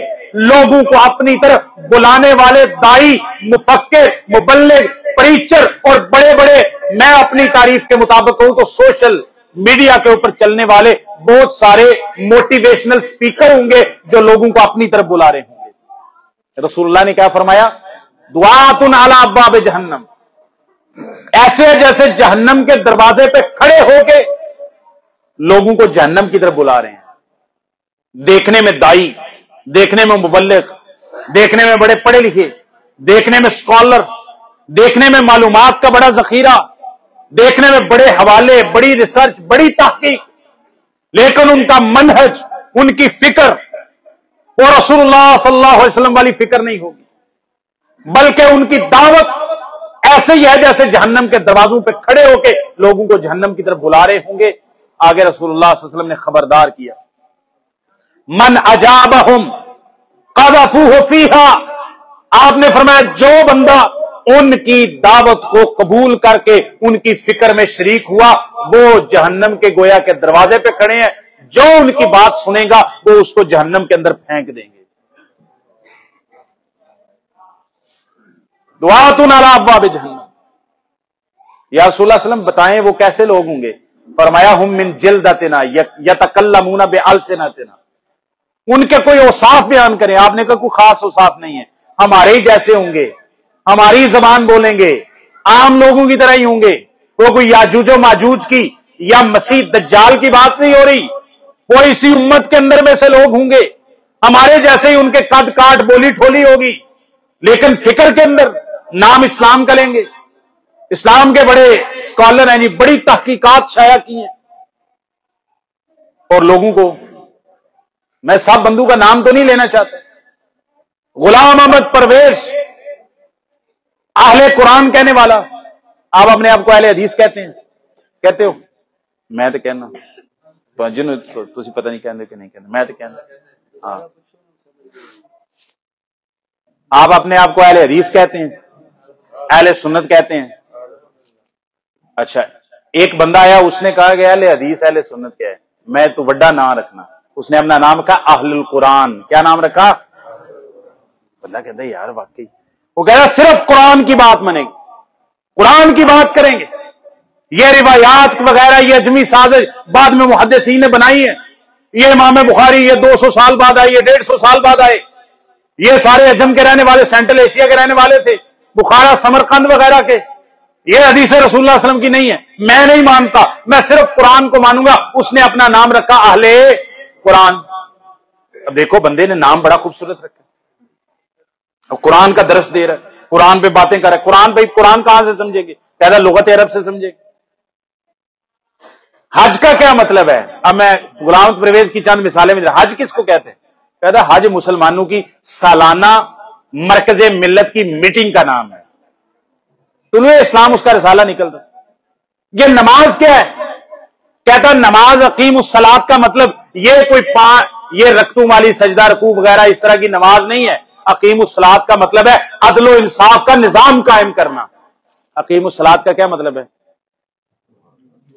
S2: لوگوں کو اپنی طرف بلانے والے دائی، مفکر، مبلغ، پریچر اور بڑے بڑے، میں اپنی تعریف کے مطابق کہوں تو سوشل میڈیا کے اوپر چلنے والے بہت سارے موٹیویشنل سپیکر ہوں گے جو لوگوں کو اپنی طرف بلا رہے ہوں گے۔ رسول اللہ نے کیا فرمایا؟ دعات علی ابواب جہنم، ایسے جیسے جہنم کے دروازے پہ کھڑے ہو کے لوگوں کو جہنم کی طرف بلا رہے ہیں۔ دیکھنے میں دائی، دیکھنے میں مبلغ، دیکھنے میں بڑے پڑھے لکھے، دیکھنے میں اسکالر، دیکھنے میں معلومات کا بڑا ذخیرہ، دیکھنے میں بڑے حوالے، بڑی ریسرچ، بڑی تحقیق، لیکن ان کا منہج، ان کی فکر وہ رسول اللہ صلی اللہ علیہ وسلم والی فکر نہیں ہوگی، بلکہ ان کی دعوت ایسے ہی ہے جیسے جہنم کے دروازوں پہ کھڑے ہو کے لوگوں کو جہنم کی طرف بلا رہے ہوں گے۔ آگے رسول اللہ صلی اللہ علیہ وسلم نے خبردار کیا، من اجابہم قذفوہ فیہا، آپ نے فرمایا جو بندہ ان کی دعوت کو قبول کر کے ان کی فکر میں شریک ہوا، وہ جہنم کے گویا کے دروازے پہ کھڑے ہیں، جو ان کی بات سنے گا وہ اس کو جہنم کے اندر پھینک دیں گے۔ دعات علی ابواب جہنم۔ یا رسول اللہ صلی اللہ علیہ وسلم بتائیں وہ کیسے لوگ ہوں گے؟ فرمایا ہم من جلدتنا یتکلمون بالسنتنا، ان کے کوئی اوصاف بیان کریں، آپ نے کہا کوئی خاص اوصاف نہیں ہے، ہمارے ہی جیسے ہوں گے، ہماری زبان بولیں گے، عام لوگوں کی طرح ہی ہوں گے۔ وہ کوئی یاجوج و ماجوج کی یا مسیح دجال کی بات نہیں ہو رہی، وہ اسی امت کے اندر میں سے لوگ ہوں گے، ہمارے جیسے ہی ان کے قد کاٹ بولی ٹھولی ہوگی، لیکن فکر کے اندر نام اسلام کا لیں گے۔ اسلام کے بڑے اسکالر ہیں جی، بڑی تحقیقات شائع کی ہیں، اور لوگوں کو، میں سب بندوں کا نام تو نہیں لینا چاہتا، غلام احمد پرویز اہل قرآن کہنے والا، آپ اپنے آپ کو اہل حدیث کہتے ہیں؟ کہتے ہو؟ میں تو کہنا جن تسی پتہ نہیں کہندے کہ نہیں کہندے، میں تو کہنا ہاں۔ آپ اپنے آپ کو اہل حدیث کہتے ہیں، اہل سنت کہتے ہیں؟ اچھا، ایک بندہ آیا، اس نے کہا کہ اہل حدیث اہل سنت کیا ہے؟ میں تو بڑا نام رکھنا، اس نے اپنا نام کہا اہل القرآن۔ کیا نام رکھا؟ بندہ کہتا ہے یار واقعی، وہ کہہ رہا صرف قرآن کی بات مانے گی، قرآن کی بات کریں گے، یہ روایات وغیرہ یہ اجمی سازش بعد میں محدثین نے بنائی ہے، یہ امام بخاری یہ 200 سال بعد آئے، یہ 150 سال بعد آئے، یہ سارے عجم کے رہنے والے، سینٹرل ایشیا کے رہنے والے تھے، بخارا سمرقند وغیرہ کے، یہ حدیث رسول اللہ صلی اللہ علیہ وسلم کی نہیں ہے، میں نہیں مانتا، میں صرف قرآن کو مانوں گا۔ اس نے اپنا نام رکھا اہل قرآن۔ اب دیکھو بندے نے نام بڑا خوبصورت رکھا، اب قرآن کا درس دے رہا ہے، قرآن پہ باتیں کر رہا ہے، قرآن پہ قرآن کہاں سے سمجھیں گے؟ پہلا لغت عرب سے سمجھے گے۔ حج کا کیا مطلب ہے؟ اب میں غلام پرویز کی چند مثالیں میں، حج کس کو کہتے ہیں؟ کہتا ہے حج مسلمانوں کی سالانہ مرکز ملت کی میٹنگ کا نام ہے، طلوع اسلام اس کا رسالہ نکلتا۔ یہ نماز کیا ہے؟ کہتا نماز اقیم الصلاۃ کا مطلب یہ کوئی یہ رکعتوں والی سجدہ رکوع وغیرہ اس طرح کی نماز نہیں ہے، اقیم الصلاۃ کا مطلب ہے عدل و انصاف کا نظام قائم کرنا۔ اقیم الصلاۃ کا کیا مطلب ہے؟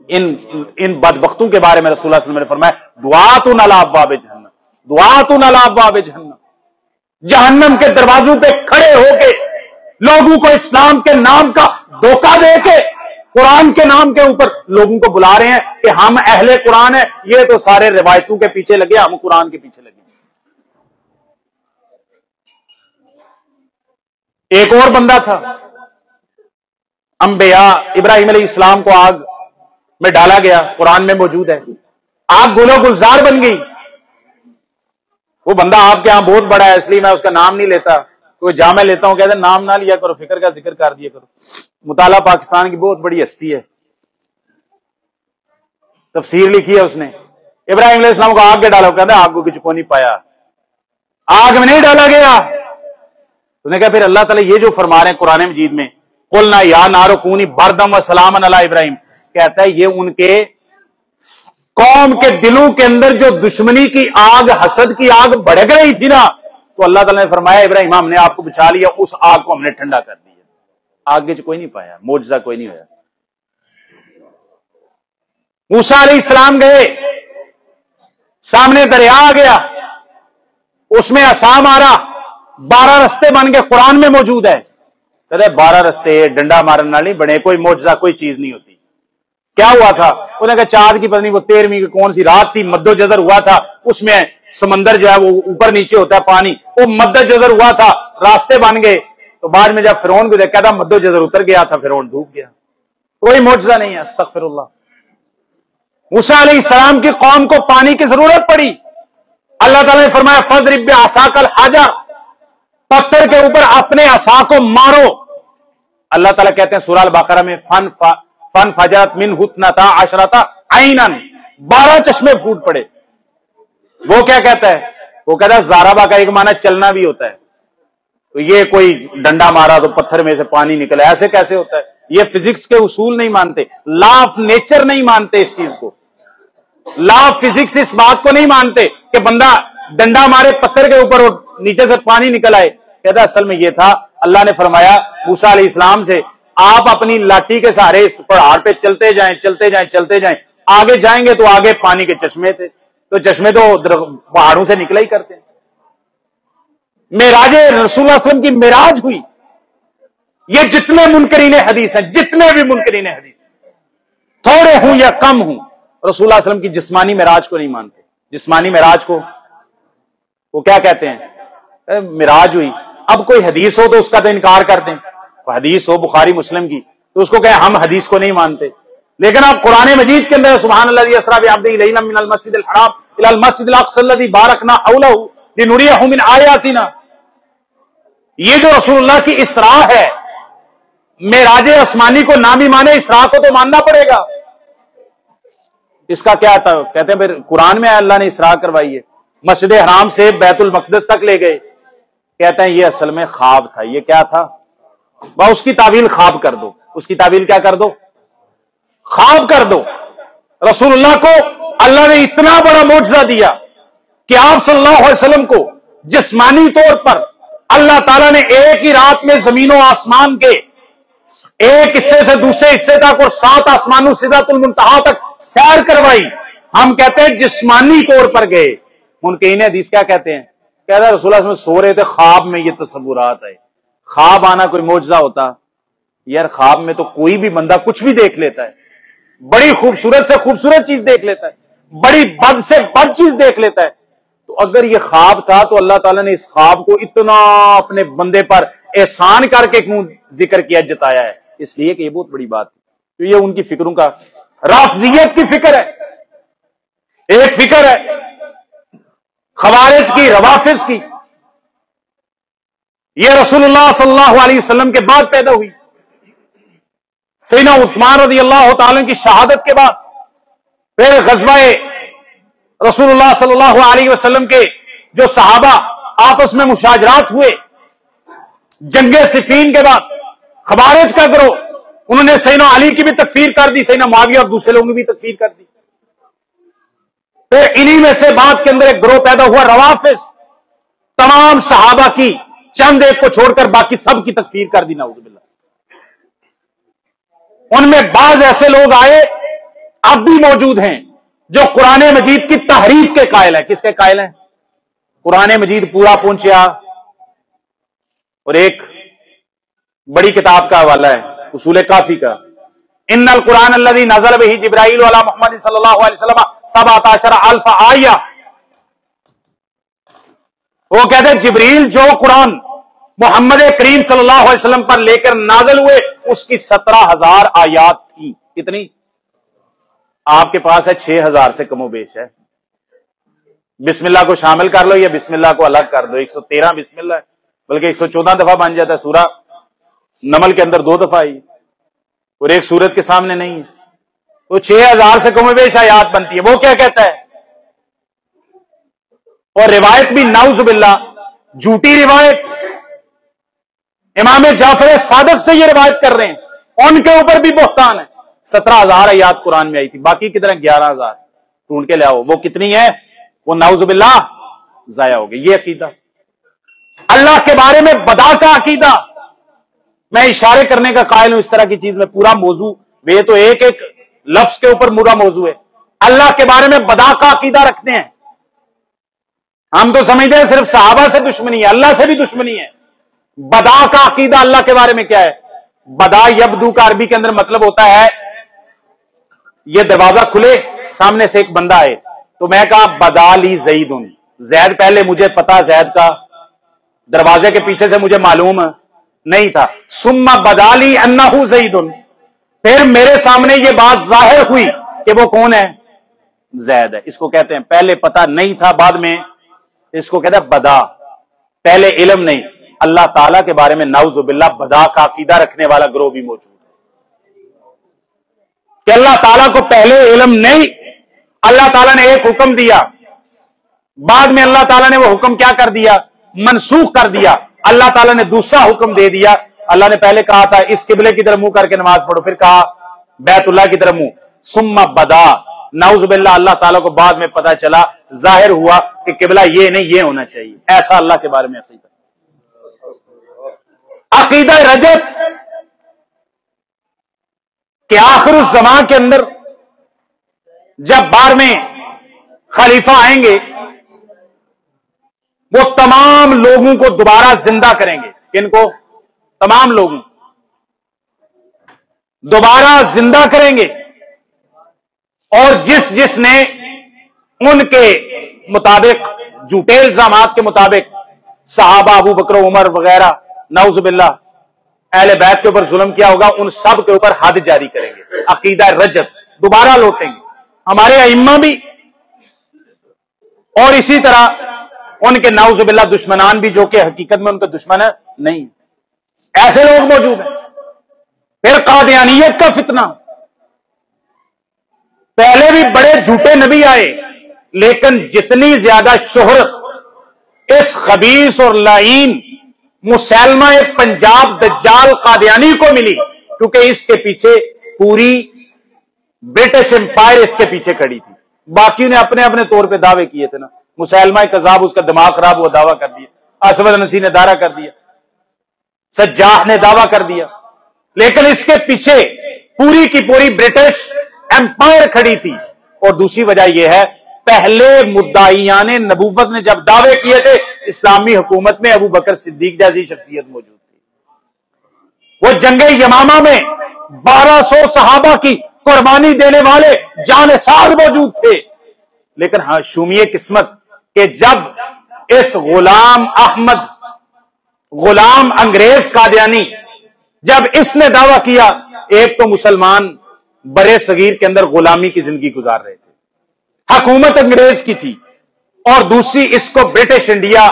S2: ان بدبختوں کے بارے میں رسول اللہ صلی اللہ علیہ وسلم نے فرمایا دعات علی ابواب جہنم، دعات علی ابواب جہنم، جہنم کے دروازوں پہ کھڑے ہو کے لوگوں کو اسلام کے نام کا دھوکہ دے کے قرآن کے نام کے اوپر لوگوں کو بلا رہے ہیں کہ ہم اہل قرآن ہیں، یہ تو سارے روایتوں کے پیچھے لگے، ہم قرآن کے پیچھے لگے۔ ایک اور بندہ تھا، انبیاء ابراہیم علیہ السلام کو آگ میں ڈالا گیا، قرآن میں موجود ہے، آگ گل و گلزار بن گئی۔ وہ بندہ آپ کے ہاں بہت بڑا ہے، اس لیے میں اس کا نام نہیں لیتا، کوئی جامع لیتا ہوں، کہتے ہیں نام نہ لیا کرو، فکر کا ذکر کر دیا کرو۔ مطالعہ پاکستان کی بہت بڑی ہستی ہے، تفسیر لکھی ہے اس نے، ابراہیم علیہ السلام کو آگ کے ڈالا، کہتا ہے آگ کو کچھ کو نہیں پایا، آگ میں نہیں ڈالا گیا۔ اس نے کہا پھر اللہ تعالیٰ یہ جو فرما رہے ہیں قرآن مجید میں، قلنا یا نار کونی بردم و سلاما علی ابراہیم، کہتا ہے یہ ان کے قوم کے دلوں کے اندر جو دشمنی کی آگ، حسد کی آگ بھڑک رہی تھی نا، تو اللہ تعالیٰ نے فرمایا ابراہیم ہم نے آپ کو بچا لیا، اس آگ کو ہم نے ٹھنڈا کر دیا، آگ کوئی نہیں پایا، معجزہ کوئی نہیں ہوا۔ موسیٰ علیہ السلام گئے، سامنے دریا آ گیا، اس میں عصا مارا، 12 رستے بن گئے، قرآن میں موجود ہے۔ کہتے ہیں 12 رستے ڈنڈا مارن والی بنے، کوئی معجزہ کوئی چیز نہیں ہوتی۔ کیا ہوا تھا؟ انہوں نے کہا چاند کی پتہ نہیں وہ 13ویں کی کون سی رات تھی، مد و جزر ہوا تھا، اس میں سمندر جو ہے وہ اوپر نیچے ہوتا ہے پانی، وہ مد و جزر ہوا تھا، راستے بن گئے۔ تو بعد میں جب فرعون کو دیکھا تھا مد و جزر اتر گیا تھا، فرعون ڈوب گیا، کوئی معجزہ نہیں ہے۔ استغفر اللہ۔ موسیٰ علیہ السلام کی قوم کو پانی کی ضرورت پڑی، اللہ تعالیٰ نے فرمایا فضرب بعصاک الحجر، پتھر کے اوپر اپنے عصا کو مارو۔ اللہ تعالیٰ کہتے ہیں سورہ البقرہ میں فن فجرت منہ اثنتا عشرۃ عینا، 12 چشمے پھوٹ پڑے۔ وہ کیا کہتا ہے؟ وہ کہتا ہے زارابا کا ایک معنی چلنا بھی ہوتا ہے، تو یہ کوئی ڈنڈا مارا تو پتھر میں سے پانی نکلا، ایسے کیسے ہوتا ہے؟ یہ فزکس کے اصول نہیں مانتے، لا آف نیچر نہیں مانتے، اس چیز کو لا آف فزکس اس بات کو نہیں مانتے کہ بندہ ڈنڈا مارے پتھر کے اوپر اور نیچے سے پانی نکل آئے۔ کہتا اصل میں یہ تھا اللہ نے فرمایا موسیٰ علیہ السلام سے آپ اپنی لاٹھی کے سہارے اس پہاڑ پہ چلتے جائیں چلتے جائیں چلتے جائیں، آگے جائیں گے تو آگے پانی کے چشمے تھے، تو چشمے تو پہاڑوں سے نکلا ہی کرتے ہیں۔ معراج رسول اللہ صلی اللہ علیہ وسلم کی معراج ہوئی، یہ جتنے منکرین حدیث ہیں، جتنے بھی منکرین حدیث تھوڑے ہوں یا کم ہوں، رسول اللہ علیہ وسلم کی جسمانی معراج کو نہیں مانتے۔ جسمانی معراج کو وہ کیا کہتے ہیں؟ معراج ہوئی۔ اب کوئی حدیث ہو تو اس کا تو انکار کر دیں، حدیث ہو بخاری مسلم کی تو اس کو کہیں ہم حدیث کو نہیں مانتے، لیکن آپ قرآن مجید کے اندر سبحان الذی اسریٰ بعبدہ لیلا من المسجد الحرام الی المسجد الاقصی الذی بارکنا حولہ لنریہ من آیاتنا، یہ جو رسول اللہ کی اسراء ہے، معراج آسمانی کو نہ بھی مانے، اسراء کو تو ماننا پڑے گا۔ اس کا کیا تھا؟ کہتے ہیں پھر قرآن میں اللہ نے اسراء کروائی ہے، مسجد حرام سے بیت المقدس تک لے گئے، کہتے ہیں یہ اصل میں خواب تھا۔ یہ کیا تھا؟ اس کی تعویل خواب کر دو، اس کی تعویل کیا کر دو؟ خواب کر دو۔ رسول اللہ کو اللہ نے اتنا بڑا معجزہ دیا کہ آپ صلی اللہ علیہ وسلم کو جسمانی طور پر اللہ تعالیٰ نے ایک ہی رات میں زمین و آسمان کے ایک حصے سے دوسرے حصے تک اور 7 آسمانوں سدرۃ المنتہا تک سیر کروائی۔ ہم کہتے ہیں جسمانی طور پر گئے، منکرین حدیث کیا کہتے ہیں؟ کہتا ہے رسول اللہ صلی اللہ علیہ وسلم سو رہے تھے، خواب میں یہ تصورات آئے۔ خواب آنا کوئی معجزہ ہوتا؟ یار خواب میں تو کوئی بھی بندہ کچھ بھی دیکھ لیتا ہے، بڑی خوبصورت سے خوبصورت چیز دیکھ لیتا ہے، بڑی بد سے بد چیز دیکھ لیتا ہے۔ تو اگر یہ خواب تھا تو اللہ تعالیٰ نے اس خواب کو اتنا اپنے بندے پر احسان کر کے کیوں ذکر کیا، جتایا ہے؟ اس لیے کہ یہ بہت بڑی بات ہے، تو یہ ان کی فکروں کا رافضیت کی فکر ہے، ایک فکر ہے خوارج کی، روافض کی، یہ رسول اللہ صلی اللہ علیہ وسلم کے بعد پیدا ہوئی۔ سیدنا عثمان رضی اللہ تعالیٰ کی شہادت کے بعد پھر غزوہ رسول اللہ صلی اللہ علیہ وسلم کے جو صحابہ آپس میں مشاجرات ہوئے، جنگ صفین کے بعد خوارج کا گروہ، انہوں نے سیدنا علی کی بھی تکفیر کر دی، سیدنا معاویہ اور دوسرے لوگوں کی بھی تکفیر کر دی۔ پھر انہی میں سے بعد کے اندر ایک گروہ پیدا ہوا روافض، تمام صحابہ کی چند ایک کو چھوڑ کر باقی سب کی تکفیر کر دی، نعوذ باللہ۔ ان میں بعض ایسے لوگ آئے، اب بھی موجود ہیں، جو قرآن مجید کی تحریف کے قائل ہیں۔ کس کے قائل ہیں؟ قرآن مجید پورا پہنچیا، اور ایک بڑی کتاب کا حوالہ ہے اصول کافی کا، ان القرآن الذی نزل بہ جبرائیل علی محمد صلی اللہ علیہ وسلم 17,000 آیہ۔ وہ کہتے ہیں جبریل جو قرآن محمد کریم صلی اللہ علیہ وسلم پر لے کر نازل ہوئے اس کی 17,000 آیات تھی۔ کتنی؟ آپ کے پاس ہے 6,000 سے کم و بیش ہے۔ بسم اللہ کو شامل کر لو یا بسم اللہ کو الگ کر دو، 113 بسم اللہ ہے، بلکہ 114 دفعہ بن جاتا ہے۔ سورہ نمل کے اندر 2 دفعہ آئی اور ایک سورت کے سامنے نہیں ہے، تو 6,000 سے کم و بیش آیات بنتی ہے۔ وہ کیا کہتا ہے؟ اور روایت بھی نعوذ باللہ جھوٹی روایت، امام جعفر صادق سے یہ روایت کر رہے ہیں، ان کے اوپر بھی بہتان ہے۔ 17,000 آیات قرآن میں آئی تھی، باقی کتنا 11,000 ڈھونڈ کے لاؤ، وہ کتنی ہے؟ وہ نعوذ باللہ ضائع ہو گئی۔ یہ عقیدہ اللہ کے بارے میں بدا کا عقیدہ، میں اشارے کرنے کا قائل ہوں اس طرح کی چیز میں پورا موضوع، یہ تو ایک ایک لفظ کے اوپر پورا موضوع ہے۔ اللہ کے بارے میں بدا کا عقیدہ رکھتے ہیں، ہم تو سمجھتے ہیں صرف صحابہ سے دشمنی ہے، اللہ سے بھی دشمنی ہے۔ بدا کا عقیدہ اللہ کے بارے میں کیا ہے؟ بدا یبدو کا عربی کے اندر مطلب ہوتا ہے یہ دروازہ کھلے، سامنے سے ایک بندہ آئے، تو میں کہا بدا لی زیدن، زید پہلے مجھے پتا، زید کا دروازے کے پیچھے سے مجھے معلوم نہیں تھا، ثم بدا لی انہ زیدن، پھر میرے سامنے یہ بات ظاہر ہوئی کہ وہ کون ہے؟ زید ہے۔ اس کو کہتے ہیں پہلے پتا نہیں تھا، بعد میں اس کو کہتے ہیں بدا، پہلے علم نہیں۔ اللہ تعالیٰ کے بارے میں نعوذ باللہ بدا کا عقیدہ رکھنے والا گروہ بھی موجود ہے کہ اللہ تعالیٰ کو پہلے علم نہیں، اللہ تعالیٰ نے ایک حکم دیا، بعد میں اللہ تعالیٰ نے وہ حکم کیا کر دیا؟ منسوخ کر دیا۔ اللہ تعالیٰ نے دوسرا حکم دے دیا، اللہ نے پہلے کہا تھا اس قبلے کی طرف منہ کر کے نماز پڑھو، پھر کہا بیت اللہ کی طرف منہ، ثم بدا، نعوذ باللہ اللہ تعالیٰ کو بعد میں پتا چلا، ظاہر ہوا کہ قبلہ یہ نہیں، یہ ہونا چاہیے۔ ایسا اللہ کے بارے میں عقیدہ۔ عقیدہ رجت کہ آخر الزمان کے اندر جب 12ویں خلیفہ آئیں گے وہ تمام لوگوں کو دوبارہ زندہ کریں گے. ان کو تمام لوگوں دوبارہ زندہ کریں گے, اور جس نے ان کے مطابق جھوٹے الزامات کے مطابق صحابہ ابو بکر عمر وغیرہ نعوذ باللہ اہل بیت کے اوپر ظلم کیا ہوگا, ان سب کے اوپر حد جاری کریں گے. عقیدہ رجت دوبارہ لوٹیں گے ہمارے ائمہ بھی, اور اسی طرح ان کے نعوذ باللہ دشمنان بھی, جو کہ حقیقت میں ان کا دشمن نہیں. ایسے لوگ موجود ہیں. پھر قادیانیت کا فتنہ. پہلے بھی بڑے جھوٹے نبی آئے, لیکن جتنی زیادہ شہرت اس خبیث اور لعین مسلمہ پنجاب دجال قادیانی کو ملی, کیونکہ اس کے پیچھے پوری برٹش امپائر اس کے پیچھے کھڑی تھی. باقی نے اپنے اپنے طور پہ دعوے کیے تھے نا. مسلمہ کذاب اس کا دماغ خراب ہوا دعویٰ کر دیا, اسود نسی نے دعویٰ کر دیا, سجاح نے دعویٰ کر دیا, لیکن اس کے پیچھے پوری کی پوری برٹش امپائر کھڑی تھی. اور دوسری وجہ یہ ہے, پہلے مدعیان نبوت نے جب دعوے کیے تھے اسلامی حکومت میں ابو بکر صدیق جیسی شخصیت موجود تھی. وہ جنگ یمامہ میں 1200 صحابہ کی قربانی دینے والے جانثار موجود تھے. لیکن ہاں شومیے قسمت کہ جب اس غلام احمد غلام انگریز قادیانی جب اس نے دعویٰ کیا, ایک تو مسلمان برے صغیر کے اندر غلامی کی زندگی گزار رہے تھے, حکومت انگریز کی تھی, اور دوسری اس کو برٹش انڈیا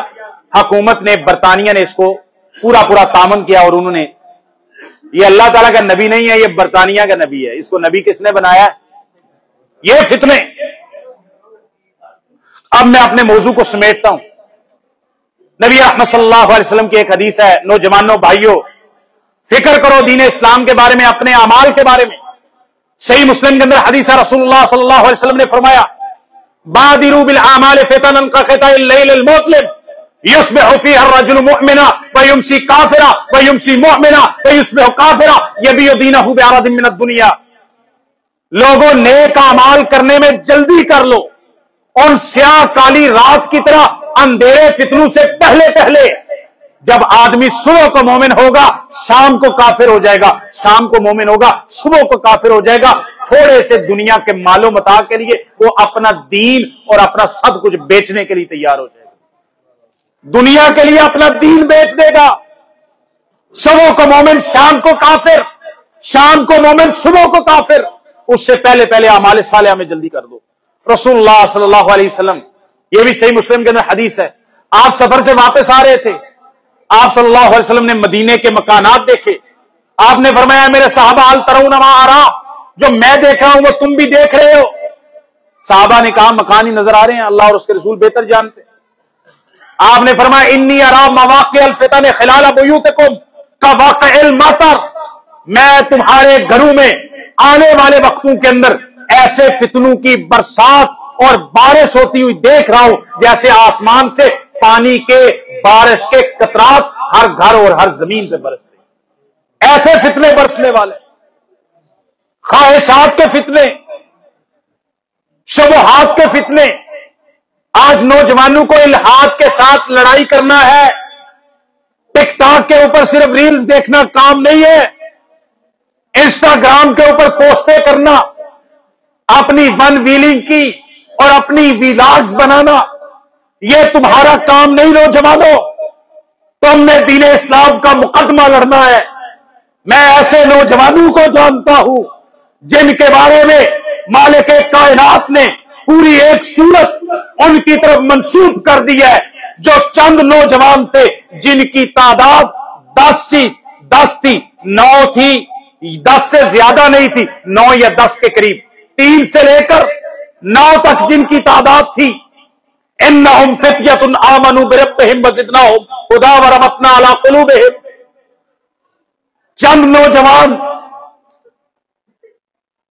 S2: حکومت نے, برطانیہ نے اس کو پورا تعاون کیا, اور انہوں نے, یہ اللہ تعالیٰ کا نبی نہیں ہے, یہ برطانیہ کا نبی ہے, اس کو نبی کس نے بنایا ہے؟ یہ فتنے. اب میں اپنے موضوع کو سمیٹتا ہوں. نبی احمد صلی اللہ علیہ وسلم کی ایک حدیث ہے, نوجوانوں بھائیوں فکر کرو دین اسلام کے بارے میں, اپنے اعمال کے بارے میں. صحیح مسلم کے اندر حدیث ہے, رسول اللہ صلی اللہ علیہ وسلم نے فرمایا, بادروا بالاعمال فتنا كقطع الليل المظلم يصبح فيها الرجل مؤمنا ويمسي كافرا ويمسي مؤمنا ويصبح كافرا يبيع دينه بعرض من الدنيا. لوگوں نیک اعمال کرنے میں جلدی کر لو, ان سیاہ کالی رات کی طرح اندھیرے فتنوں سے پہلے. جب آدمی صبح کو مومن ہوگا شام کو کافر ہو جائے گا, شام کو مومن ہوگا صبح کو کافر ہو جائے گا. تھوڑے سے دنیا کے مال و متاع کے لیے وہ اپنا دین اور اپنا سب کچھ بیچنے کے لیے تیار ہو جائے گا. دنیا کے لیے اپنا دین بیچ دے گا. صبح کو مومن شام کو کافر, شام کو مومن صبح کو کافر. اس سے پہلے اعمال صالحہ میں جلدی کر دو. رسول اللہ صلی اللہ علیہ وسلم, یہ بھی صحیح مسلم کے اندر حدیث ہے, آپ سفر سے واپس آ رہے تھے, آپ صلی اللہ علیہ وسلم نے مدینے کے مکانات دیکھے. آپ نے فرمایا, میرے صحابہ ہل ترون ما ارا, جو میں دیکھ رہا ہوں وہ تم بھی دیکھ رہے ہو. صحابہ نے کہا مکان ہی نظر آ رہے ہیں, اللہ اور اس کے رسول بہتر جانتے. آپ نے فرمایا, انی ارا مواقع الفتن خلال بیوتکم کواقع المطر, میں تمہارے گھروں میں آنے والے وقتوں کے اندر ایسے فتنوں کی برسات اور بارش ہوتی ہوئی دیکھ رہا ہوں جیسے آسمان سے پانی کے بارش کے قطرات ہر گھر اور ہر زمین پہ برستے. ایسے فتنے برسنے والے, خواہشات کے فتنے, شبہات کے فتنے. آج نوجوانوں کو الحاد کے ساتھ لڑائی کرنا ہے. ٹک ٹاک کے اوپر صرف ریلز دیکھنا کام نہیں ہے, انسٹاگرام کے اوپر پوسٹیں کرنا, اپنی ون ویلنگ کی اور اپنی ویلاگز بنانا, یہ تمہارا کام نہیں. نوجوانوں, تم نے دین اسلام کا مقدمہ لڑنا ہے. میں ایسے نوجوانوں کو جانتا ہوں جن کے بارے میں مالک کائنات نے پوری ایک صورت ان کی طرف منسوب کر دی ہے, جو چند نوجوان تھے جن کی تعداد 10 تھی, 9 تھی, 10 سے زیادہ نہیں تھی, 9 یا 10 کے قریب, 3 سے لے کر 9 تک جن کی تعداد تھی. انہم فتیۃ آمنوا بربہم وزدناہم ھدی وربطنا علی قلوبہم. چند نوجوان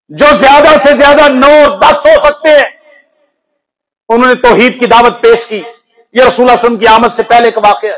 S2: جو زیادہ سے زیادہ 9-10 ہو سکتے ہیں, انہوں نے توحید کی دعوت پیش کی. یہ رسول اللہ صلی اللہ علیہ وسلم کی آمد سے پہلے کا واقعہ ہے.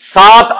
S2: 7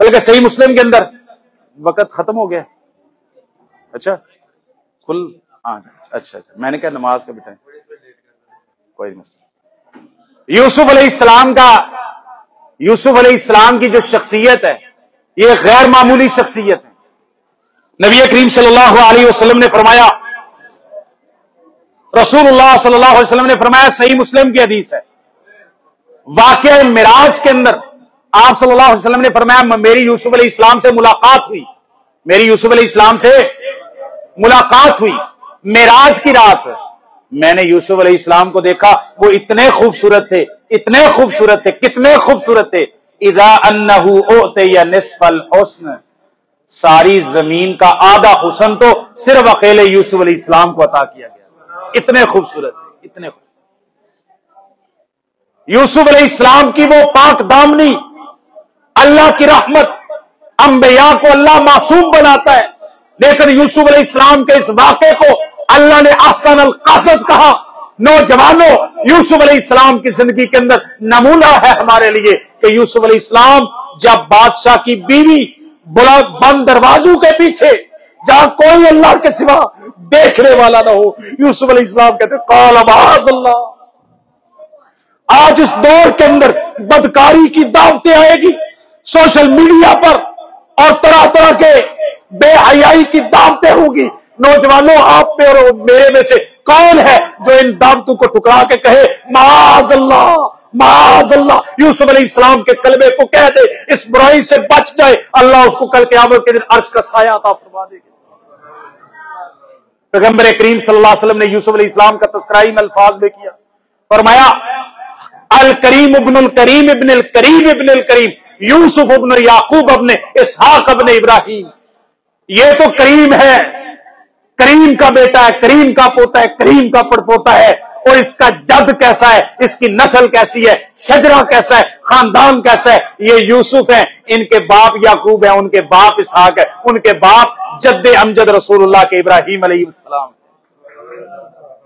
S2: بلکہ صحیح مسلم کے اندر وقت ختم ہو گیا. اچھا اچھا میں نے کہا نماز کا بیٹھائیں، کوئی مسئلہ. یوسف علیہ السلام کی جو شخصیت ہے یہ غیر معمولی شخصیت ہے. نبی کریم صلی اللہ علیہ وسلم نے فرمایا، رسول اللہ صلی اللہ علیہ وسلم نے فرمایا، صحیح مسلم کی حدیث ہے، واقعہ معراج کے اندر آپ صلی اللہ علیہ وسلم نے فرمایا میری یوسف علیہ السلام سے ملاقات ہوئی، میری یوسف علیہ السلام سے ملاقات ہوئی معراج کی رات. میں نے یوسف علیہ السلام کو دیکھا، وہ اتنے خوبصورت تھے، اتنے خوبصورت تھے، کتنے خوبصورت تھے. اذا انہ اعطی نصف الحسن، ساری زمین کا آدھا حسن تو صرف اکیلے یوسف علیہ السلام کو عطا کیا گیا. اتنے خوبصورت تھے، اتنے خوبصورت. یوسف علیہ السلام کی وہ پاک دامنی، اللہ کی رحمت. انبیاء کو اللہ معصوم بناتا ہے، لیکن یوسف علیہ السلام کے اس واقعے کو اللہ نے احسن القصص کہا. نوجوانوں، یوسف علیہ السلام کی زندگی کے اندر نمونہ ہے ہمارے لیے کہ یوسف علیہ السلام جب بادشاہ کی بیوی بند دروازوں کے پیچھے جہاں کوئی اللہ کے سوا دیکھنے والا نہ ہو، یوسف علیہ السلام کہتے قال معاذ اللہ. آج اس دور کے اندر بدکاری کی دعوتیں آئے گی سوشل میڈیا پر، اور طرح طرح کے بے حیائی کی دعوتیں ہوں گی. نوجوانوں، آپ میں اور میرے میں سے کون ہے جو ان دعوتوں کو ٹکرا کے کہے معاذ اللہ معاذ اللہ؟ یوسف علیہ السلام کے کلمے کو کہہ دے، اس برائی سے بچ جائے، اللہ اس کو کل قیامت کے دن عرش کا سایہ عطا فرما دے گا. پیغمبر کریم صلی اللہ علیہ وسلم نے یوسف علیہ السلام کا تذکرہ ان الفاظ میں کیا، فرمایا الکریم ابن الکریم ابن الکریم ابن الکریم یوسف ابن یعقوب ابن اسحاق ابن ابراہیم. یہ تو کریم ہے، کریم کا بیٹا ہے، کریم کا پوتا ہے، کریم کا پڑپوتا ہے. اور اس کا جد کیسا ہے، اس کی نسل کیسی ہے، شجرہ کیسا ہے، خاندان کیسا ہے. یہ یوسف ہیں، ان کے باپ یعقوب ہیں، ان کے باپ اسحاق ہے، ان کے باپ جد امجد رسول اللہ کے ابراہیم علیہ السلام.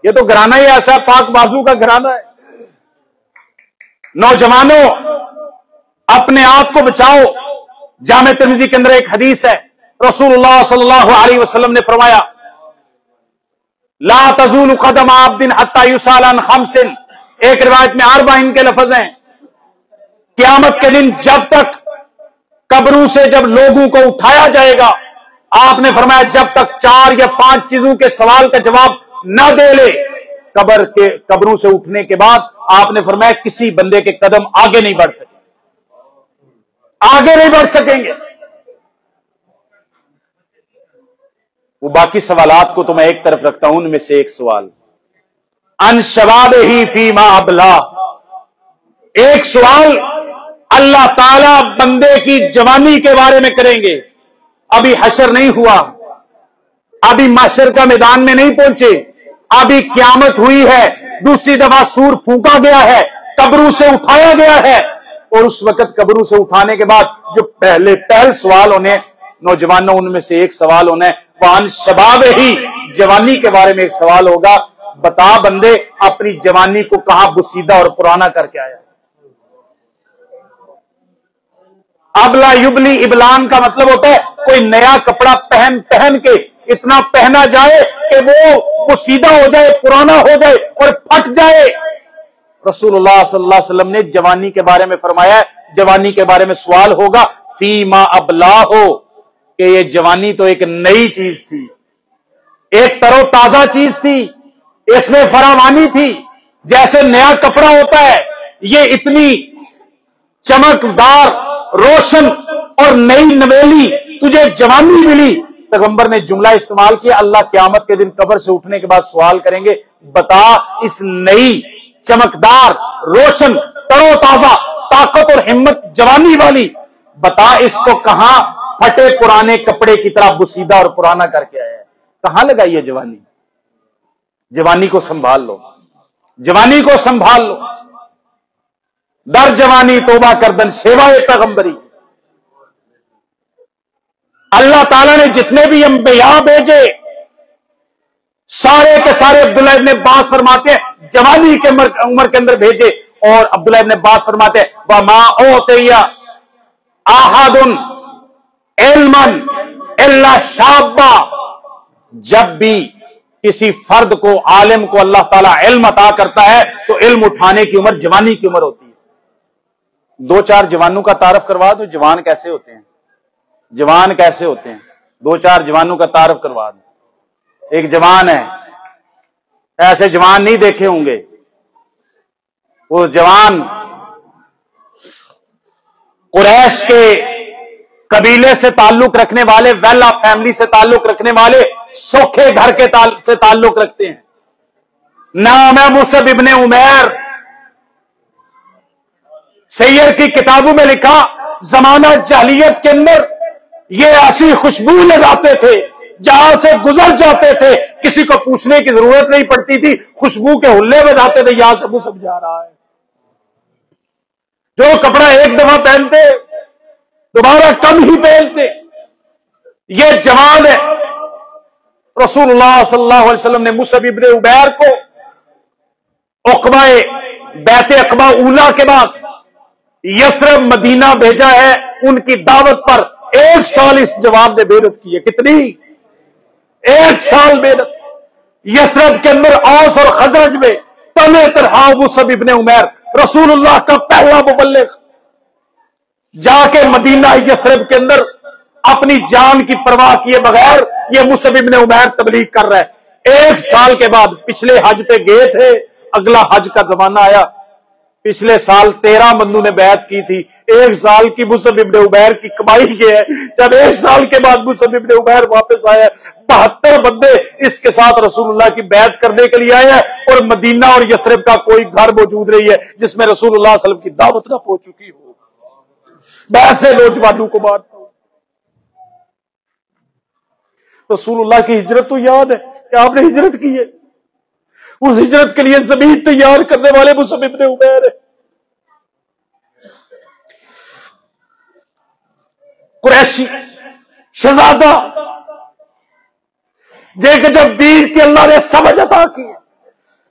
S2: یہ تو گھرانہ ہی ایسا پاک بازو کا گھرانہ ہے. نوجوانوں، اپنے آپ کو بچاؤ. جامع ترمذی کے اندر ایک حدیث ہے، رسول اللہ صلی اللہ علیہ وسلم نے فرمایا لا تزول قدم عبد حتى يسأل عن خمس. ایک روایت میں اربعین کے لفظ ہیں. قیامت کے دن جب تک قبروں سے جب لوگوں کو اٹھایا جائے گا، آپ نے فرمایا جب تک 4 یا 5 چیزوں کے سوال کا جواب نہ دے لے. قبروں سے اٹھنے کے بعد آپ نے فرمایا کسی بندے کے قدم آگے نہیں بڑھ سکیں، آگے نہیں بڑھ سکیں گے. وہ باقی سوالات کو تو میں ایک طرف رکھتا ہوں، ان میں سے ایک سوال ان شبابہ فیما ابلا. ایک سوال اللہ تعالی بندے کی جوانی کے بارے میں کریں گے. ابھی حشر نہیں ہوا، ابھی محشر کا میدان میں نہیں پہنچے، ابھی قیامت ہوئی ہے، دوسری دفعہ سور پھونکا گیا ہے، قبروں سے اٹھایا گیا ہے. اور اس وقت قبروں سے اٹھانے کے بعد جو پہل سوال ہونے نوجوانوں، ان میں سے ایک سوال ہونا ہے وان شباب ہی، جوانی کے بارے میں ایک سوال ہوگا. بتا بندے اپنی جوانی کو کہاں بسیدہ اور پرانا کر کے آیا. ابلا یبلی، ابلان کا مطلب ہوتا ہے کوئی نیا کپڑا پہن کے اتنا پہنا جائے کہ وہ بسیدہ ہو جائے، پرانا ہو جائے اور پھٹ جائے. رسول اللہ صلی اللہ علیہ وسلم نے جوانی کے بارے میں فرمایا ہے، جوانی کے بارے میں سوال ہوگا فیما ابلا ہو، کہ یہ جوانی تو ایک نئی چیز تھی، ایک تر و تازہ چیز تھی، اس میں فراوانی تھی. جیسے نیا کپڑا ہوتا ہے، یہ اتنی چمکدار، روشن اور نئی نویلی تجھے جوانی ملی. پیغمبر نے جملہ استعمال کیا، اللہ قیامت کے دن قبر سے اٹھنے کے بعد سوال کریں گے بتا اس نئی چمکدار، روشن، تر و تازہ، طاقت اور ہمت جوانی والی، بتا اس کو کہاں پھٹے پرانے کپڑے کی طرح بسیدہ اور پرانا کر کے آیا ہے، کہاں لگائی ہے جوانی. جوانی کو سنبھال لو، جوانی کو سنبھال لو. در جوانی توبہ کردن سیوائے پیغمبری. اللہ تعالیٰ نے جتنے بھی انبیاء بھیجے سارے کے سارے عبداللہ ابن عباس فرماتے ہیں جوانی کے عمر کے اندر بھیجے. اور عبداللہ ابن عباس فرماتے ہیں وَمَا أُوتِيَ أَحَدٌ علمن الا شابا، جب بھی کسی فرد کو، عالم کو اللہ تعالیٰ علم عطا کرتا ہے تو علم اٹھانے کی عمر جوانی کی عمر ہوتی ہے۔ دو چار جوانوں کا تعارف کروا دو، جوان کیسے ہوتے ہیں، جوان کیسے ہوتے ہیں، دو چار جوانوں کا تعارف کروا دو۔ ایک جوان ہے، ایسے جوان نہیں دیکھے ہوں گے، وہ جوان قریش کے قبیلے سے تعلق رکھنے والے، ویل آف فیملی سے تعلق رکھنے والے، سوکھے گھر کے سے تعلق رکھتے ہیں۔ نام ہے مصعب ابن عمیر۔ سیر کی کتابوں میں لکھا، زمانہ جاہلیت کے اندر یہ ایسی خوشبو لگاتے تھے، جہاں سے گزر جاتے تھے کسی کو پوچھنے کی ضرورت نہیں پڑتی تھی، خوشبو کے حلے بجاتے تھے، یہاں سے مصعب جا رہا ہے۔ جو کپڑا ایک دفعہ پہنتے دوبارہ کم ہی پہنتے۔ یہ جوان ہے۔ رسول اللہ صلی اللہ علیہ وسلم نے مصعب ابن عمیر کو عقبہ بیعت عقبہ اولا کے بعد یثرب مدینہ بھیجا ہے، ان کی دعوت پر 1 سال اس جوان نے محنت کی ہے۔ کتنی؟ 1 سال محنت۔ یثرب کے اندر اوس اور خزرج میں تنہا تنہا مصعب ابن عمیر، رسول اللہ کا پہلا مبلغ، جا کے مدینہ یثرب کے اندر اپنی جان کی پرواہ کیے بغیر یہ مصعب ابن عمیر تبلیغ کر رہا ہے۔ 1 سال کے بعد، پچھلے حج پہ گئے تھے، اگلا حج کا زمانہ آیا، پچھلے سال 13 بندوں نے بیعت کی تھی، 1 سال کی مصعب ابن عمیر کی کمائی یہ ہے۔ جب 1 سال کے بعد مصعب ابن عمیر واپس آیا، 72 بندے اس کے ساتھ رسول اللہ کی بیعت کرنے کے لیے آئے ہیں، اور مدینہ اور یثرب کا کوئی گھر موجود نہیں ہے جس میں رسول اللہ صلی اللہ علیہ وسلم کی دعوت نہ پہنچ چکی ہو۔ میں ایسے نوجوانوں کو مانتا ہوں۔ رسول اللہ کی ہجرت تو یاد ہے کہ آپ نے ہجرت کی ہے، اس ہجرت کے لیے زمین تیار کرنے والے مصعب ابن عمیر ہے۔ قریشی شہزادہ، دیکھ جب دین کی اللہ نے سمجھ عطا کی ہے،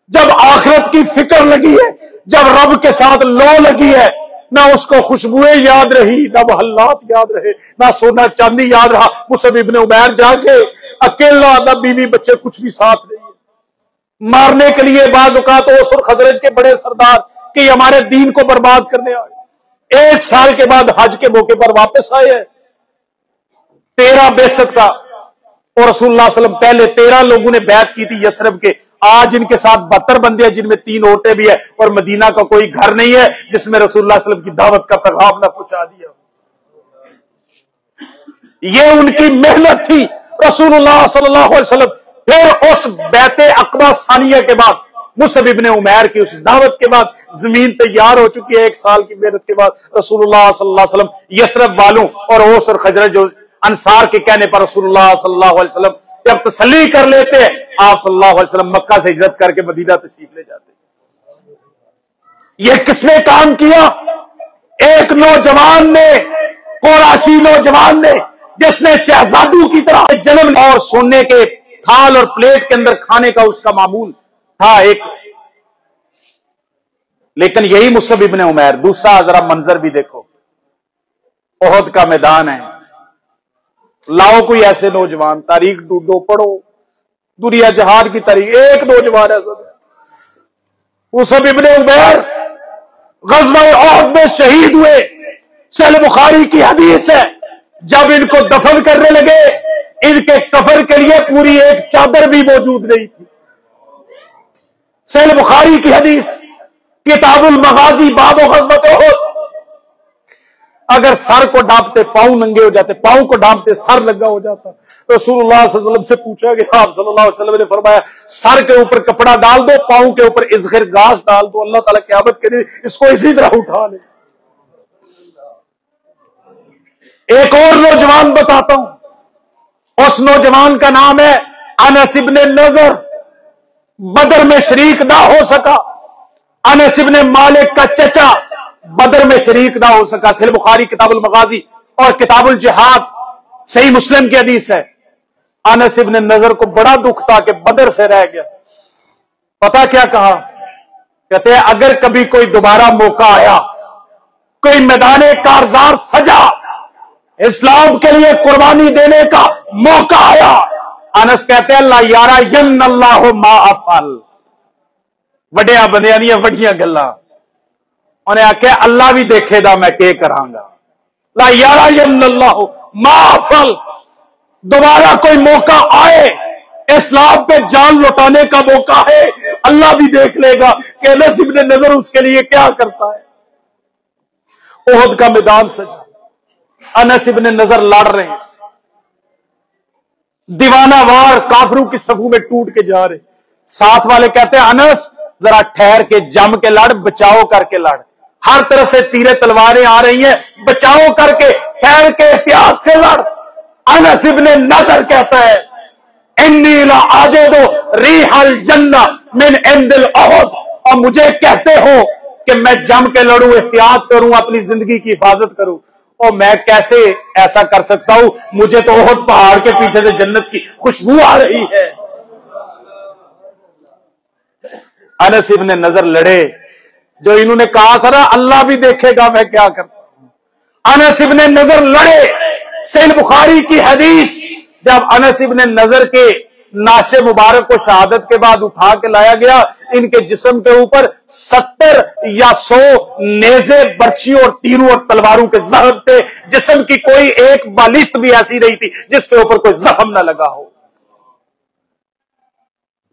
S2: جب آخرت کی فکر لگی ہے، جب رب کے ساتھ لو لگی ہے، نہ اس کو خوشبوئیں یاد رہی، نہ محلات یاد رہے، نہ سونا چاندی یاد رہا۔ مصعب ابن عمیر جا کے اکیلا، نہ بیوی بچے، کچھ بھی ساتھ نہیں ہے۔ مارنے کے لیے بعض اوقات اوس اور خزرج کے بڑے سردار کہ یہ ہمارے دین کو برباد کرنے آئے، 1 سال کے بعد حج کے موقع پر واپس آئے ہیں۔ 13 بعثت کا، اور رسول اللہ صلی اللہ علیہ وسلم پہلے 13 لوگوں نے بیعت کی تھی یثرب کے، آج ان کے ساتھ 72 بندے ہیں، جن میں 3 عورتیں بھی ہیں، اور مدینہ کا کوئی گھر نہیں ہے جس میں رسول اللہ صلی اللہ علیہ وسلم کی دعوت کا پیغام نہ پہنچا دیا۔ یہ ان کی محنت تھی۔ رسول اللہ صلی اللہ علیہ وسلم پھر اس بیعت عقبہ ثانیہ کے بعد، مصعب ابن عمیر کی اس دعوت کے بعد زمین تیار ہو چکی ہے، 1 سال کی محنت کے بعد رسول اللہ صلی اللہ علیہ وسلم یثرب والوں اور اوس اور خزرج انصار کے کہنے پر رسول اللہ صلی اللہ علیہ وسلم جب تسلی کر لیتے، آپ صلی اللہ علیہ وسلم مکہ سے ہجرت کر کے مدینہ تشریف لے جاتے۔ یہ کس نے کام کیا؟ ایک نوجوان نے، قریشی نوجوان نے، جس نے شہزادوں کی طرح جنم اور سونے کے تھال اور پلیٹ کے اندر کھانے کا اس کا معمول تھا ایک، لیکن یہی مصعب ابن عمیر۔ دوسرا ذرا منظر بھی دیکھو، احد کا میدان ہے، لاؤ کوئی ایسے نوجوان، تاریخ ڈھونڈو، پڑھو دنیا جہاد کی تاریخ، ایک نوجوان ایسا مصعب ابن عمیر غزوہ احد میں شہید ہوئے۔ صحیح بخاری کی حدیث ہے، جب ان کو دفن کرنے لگے، ان کے کفن کے لیے پوری ایک چادر بھی موجود نہیں تھی۔ صحیح بخاری کی حدیث، کتاب المغازی، باب غزوۃ احد۔ اگر سر کو ڈانپتے پاؤں ننگے ہو جاتے، پاؤں کو ڈانپتے سر لگا ہو جاتا۔ رسول اللہ صلی اللہ علیہ وسلم سے پوچھا گیا، آپ صلی اللہ علیہ وسلم نے فرمایا سر کے اوپر کپڑا ڈال دو، پاؤں کے اوپر ازغر گھاس ڈال دو، اللہ تعالیٰ قیامت کے دن اس کو اسی طرح اٹھا لے۔ ایک اور نوجوان بتاتا ہوں، اس نوجوان کا نام ہے انس ابن نضر۔ بدر میں شریک نہ ہو سکا، انس ابن مالک کا چچا بدر میں شریک نہ ہو سکا۔ صحیح بخاری کتاب المغازی اور کتاب الجہاد، صحیح مسلم کی حدیث ہے۔ انس ابن نضر کو بڑا دکھ تھا کہ بدر سے رہ گیا۔ پتا کیا کہا؟ کہتے ہیں اگر کبھی کوئی دوبارہ موقع آیا، کوئی میدان کارزار سجا، اسلام کے لیے قربانی دینے کا موقع آیا. انس کہتے ہیں اللہ یارا ین اللہ ما افعل. وڈیا بندیاں دیا وڈیاں گلاں انہیں آخیا اللہ بھی دیکھے دا میں کہ کراں گا. لا یارا ین اللہ ما افعل. دوبارہ کوئی موقع آئے اسلام پہ جان لوٹانے کا موقع ہے, اللہ بھی دیکھ لے گا کہ انس ابن نضر اس کے لیے کیا کرتا ہے. احد کا میدان سجا, انس ابن نضر لڑ رہے ہیں, دیوانہ وار کافروں کی صفوں میں ٹوٹ کے جا رہے. ساتھ والے کہتے ہیں انس ذرا ٹھہر کے جم کے لڑ, بچاؤ کر کے لڑ, ہر طرف سے تیرے تلواریں آ رہی ہیں, بچاؤ کر کے ٹھہر کے احتیاط سے لڑ. انس ابن نضر کہتا ہے انی لاجد ریح الجنہ من عند الاحد, اور مجھے کہتے ہو کہ میں جم کے لڑوں, احتیاط کروں, اپنی زندگی کی حفاظت کروں, اور میں کیسے ایسا کر سکتا ہوں؟ مجھے تو احد پہاڑ کے پیچھے سے جنت کی خوشبو آ رہی ہے. انس ابن نضر لڑے, جو انہوں نے کہا تھا نا اللہ بھی دیکھے گا میں کیا کرتا ہوں. انس ابن نضر لڑے. صحیح بخاری کی حدیث, جب انس ابن نضر کے ناش مبارک کو شہادت کے بعد اٹھا کے لایا گیا, ان کے جسم کے اوپر 70 یا 100 نیزے, برچھیوں اور تیروں اور تلواروں کے زخم تھے. جسم کی کوئی ایک بالشت بھی ایسی نہیں تھی جس کے اوپر کوئی زخم نہ لگا ہو.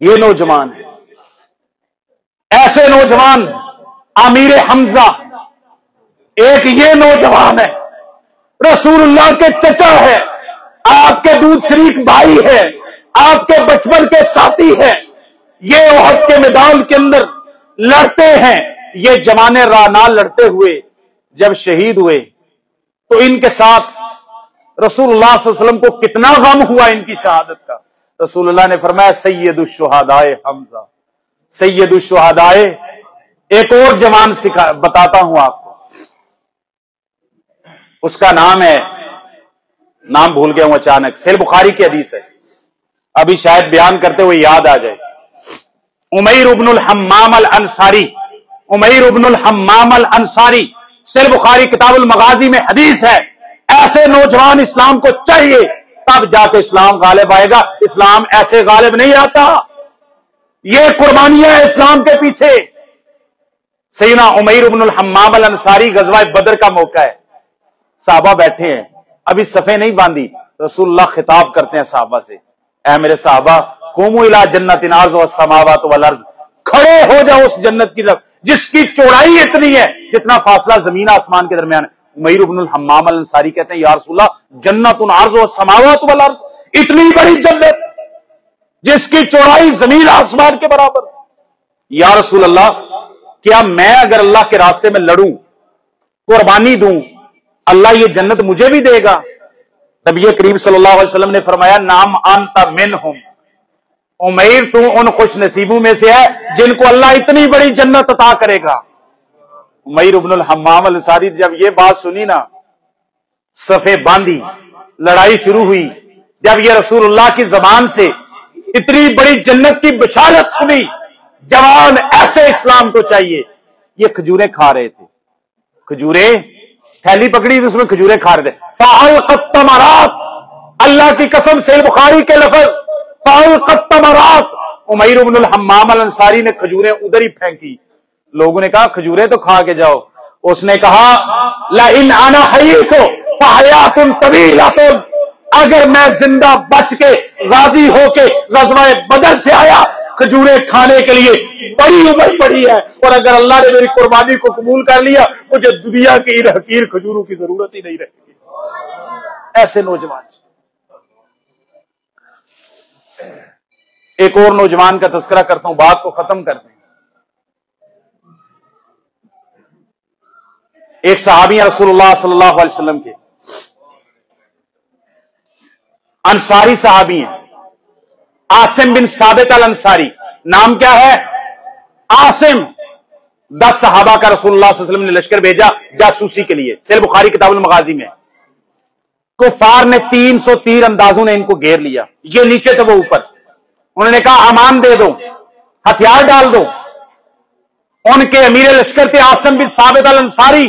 S2: یہ نوجوان ہے, ایسے نوجوان امیر حمزہ, ایک یہ نوجوان ہے, رسول اللہ کے چچا ہے, آپ کے دودھ شریک بھائی ہے, آپ کے بچپن کے ساتھی ہیں. یہ احد کے میدان کے اندر لڑتے ہیں. یہ جوان رانا لڑتے ہوئے جب شہید ہوئے تو ان کے ساتھ رسول اللہ صلی اللہ علیہ وسلم کو کتنا غم ہوا ان کی شہادت کا. رسول اللہ نے فرمایا سید الشہداء حمزہ, سید الشہداء. ایک اور جوان بتاتا ہوں آپ کو, اس کا نام ہے, نام بھول گیا ہوں اچانک, صحیح بخاری کی حدیث ہے, ابھی شاید بیان کرتے ہوئے یاد آ جائے. عمیر ابن الحمام الانصاری, عمیر ابن الحمام الانصاری, صحیح بخاری کتاب المغازی میں حدیث ہے. ایسے نوجوان اسلام کو چاہیے, تب جا کے اسلام غالب آئے گا. اسلام ایسے غالب نہیں آتا. یہ قربانیاں ہیں اسلام کے پیچھے. سیدنا عمیر ابن الحمام الانصاری, غزوہ بدر کا موقع ہے, صحابہ بیٹھے ہیں, ابھی صفیں نہیں باندھی. رسول اللہ خطاب کرتے ہیں صحابہ سے, اے میرے صحابہ قوموا الی جنت عرضها السماوات والارض, کھڑے ہو جاؤ اس جنت کی طرف جس کی چوڑائی اتنی ہے جتنا فاصلہ زمین آسمان کے درمیان ہے. عمیر ابن الحمام الانصاری کہتے ہیں یا رسول اللہ جنت عرضها السماوات والارض, اتنی بڑی جنت جس کی چوڑائی زمین آسمان کے برابر. یا رسول اللہ کیا میں اگر اللہ کے راستے میں لڑوں, قربانی دوں, اللہ یہ جنت مجھے بھی دے گا؟ نبی کریم صلی اللہ علیہ وسلم نے فرمایا نام انت منہم, عمیر تو ان خوش نصیبوں میں سے ہے جن کو اللہ اتنی بڑی جنت عطا کرے گا. عمیر ابن الحمام الانصاری جب یہ بات سنی نا, صفیں باندھی, لڑائی شروع ہوئی. جب یہ رسول اللہ کی زبان سے اتنی بڑی جنت کی بشارت سنی, جوان ایسے اسلام کو چاہیے. یہ کھجوریں کھا رہے تھے, کھجوریں تھیلی پکڑی تو اس میں کھجوریں کھا رہے تھے. فَأَلْقَتْ تَمَرَاتْ, اللہ کی قسم سے بخاری کے لفظ فَأَلْقَتْ تَمَرَاتْ. عمیر ابن الحمام الانصاری نے کھجوریں ادھر ہی پھینکی. لوگوں نے کہا کھجوریں تو کھا کے جاؤ. اس نے کہا لَإِنْ أَنَا حَيِّيتُ فَحَيَاتٌ طَوِيلَةٌ, اگر میں زندہ بچ کے غازی ہو کے غزوہ بدر سے آیا, کھجوریں کھانے کے لیے بڑی عمر پڑی ہے, اور اگر اللہ نے میری قربانی کو قبول کر لیا مجھے دنیا کی ان حقیر کھجوروں کی ضرورت ہی نہیں رہے گی. ایسے نوجوان. ایک اور نوجوان کا تذکرہ کرتا ہوں, بات کو ختم کرتے ہیں. ایک صحابی ہیں رسول اللہ صلی اللہ علیہ وسلم کے, انصاری صحابی ہیں, عاصم بن ثابت الانصاری. نام کیا ہے؟ عاصم. 10 صحابہ کا رسول اللہ صلی اللہ علیہ وسلم نے لشکر بھیجا جاسوسی کے لیے. صحیح بخاری کتاب المغازی میں. کفار نے 300 تیر اندازوں نے ان کو گھیر لیا. یہ نیچے تھے, وہ اوپر. انہوں نے کہا امان دے دو, ہتھیار ڈال دو. ان کے امیر لشکر تھے عاصم بن ثابت الانصاری.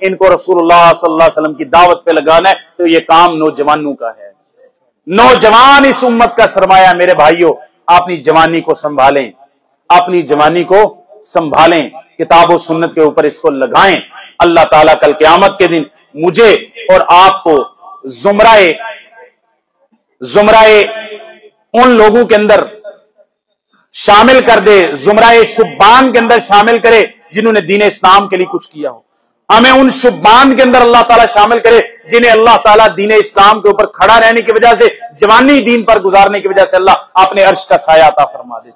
S2: ان کو رسول اللہ صلی اللہ علیہ وسلم کی دعوت پہ لگانا ہے، تو یہ کام نوجوانوں کا ہے۔ نوجوان اس امت کا سرمایہ۔ میرے بھائیوں، اپنی جوانی کو سنبھالیں، اپنی جوانی کو سنبھالیں، کتاب و سنت کے اوپر اس کو لگائیں۔ اللہ تعالیٰ کل قیامت کے دن مجھے اور آپ کو زمرہ ان لوگوں کے اندر شامل کر دے، زمرہ شبان کے اندر شامل کرے جنہوں نے دین اسلام کے لیے کچھ کیا ہو۔ ہمیں ان شبان کے اندر اللہ تعالیٰ شامل کرے جنہیں اللہ تعالیٰ دین اسلام کے اوپر کھڑا رہنے کی وجہ سے، جوانی دین پر گزارنے کی وجہ سے اللہ اپنے عرش کا سایہ عطا فرما دے۔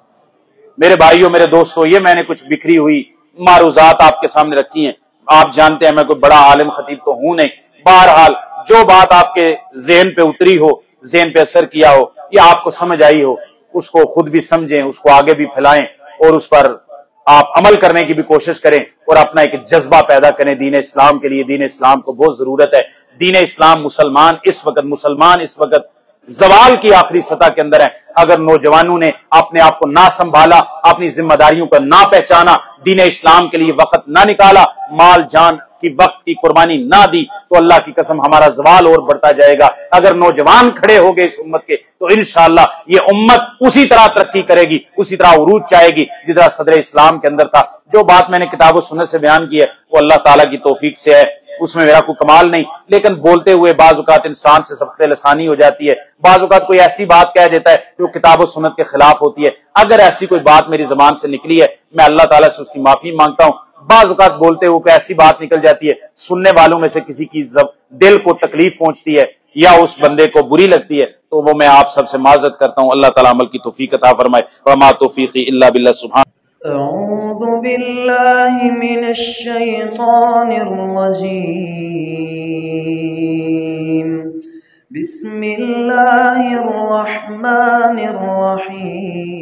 S2: میرے بھائیوں، میرے دوستوں، یہ میں نے کچھ بکھری ہوئی معروضات آپ کے سامنے رکھی ہیں۔ آپ جانتے ہیں میں کوئی بڑا عالم خطیب تو ہوں نہیں، بہرحال جو بات آپ کے ذہن پہ اتری ہو، ذہن پہ اثر کیا ہو، یا آپ کو سمجھ آئی ہو، اس کو خود بھی سمجھیں، اس کو آگے بھی پھیلائیں، اور اس پر آپ عمل کرنے کی بھی کوشش کریں، اور اپنا ایک جذبہ پیدا کریں دین اسلام کے لیے۔ دین اسلام کو بہت ضرورت ہے۔ دین اسلام مسلمان اس وقت زوال کی آخری سطح کے اندر ہے۔ اگر نوجوانوں نے اپنے آپ کو نہ سنبھالا، اپنی ذمہ داریوں کو نہ پہچانا، دین اسلام کے لیے وقت نہ نکالا، مال جان کی وقت کی قربانی نہ دی، تو اللہ کی قسم ہمارا زوال اور بڑھتا جائے گا۔ اگر نوجوان کھڑے ہو گئے اس امت کے، تو انشاءاللہ یہ امت اسی طرح ترقی کرے گی، اسی طرح عروج چاہے گی جس طرح صدر اسلام کے اندر تھا۔ جو بات میں نے کتاب و سنت سے بیان کی ہے وہ اللہ تعالیٰ کی توفیق سے ہے، اس میں میرا کوئی کمال نہیں، لیکن بولتے ہوئے بعض اوقات انسان سے سبقت لسانی ہو جاتی ہے، بعض اوقات کوئی ایسی بات کہہ دیتا ہے جو کتاب و سنت کے خلاف ہوتی ہے۔ اگر ایسی کوئی بات میری زبان سے نکلی ہے، میں اللہ تعالیٰ سے اس کی معافی مانگتا ہوں۔ بعض اوقات بولتے ہوئے ایسی بات نکل جاتی ہے، سننے والوں میں سے کسی کی دل کو تکلیف پہنچتی ہے یا اس بندے کو بری لگتی ہے، تو وہ میں آپ سب سے معذرت کرتا ہوں۔ اللہ تعالیٰ عمل کی توفیق عطا فرمائے۔ وما توفیقی الا باللہ۔ سبحان
S1: أعوذ بالله من الشيطان الرجيم بسم الله الرحمن الرحيم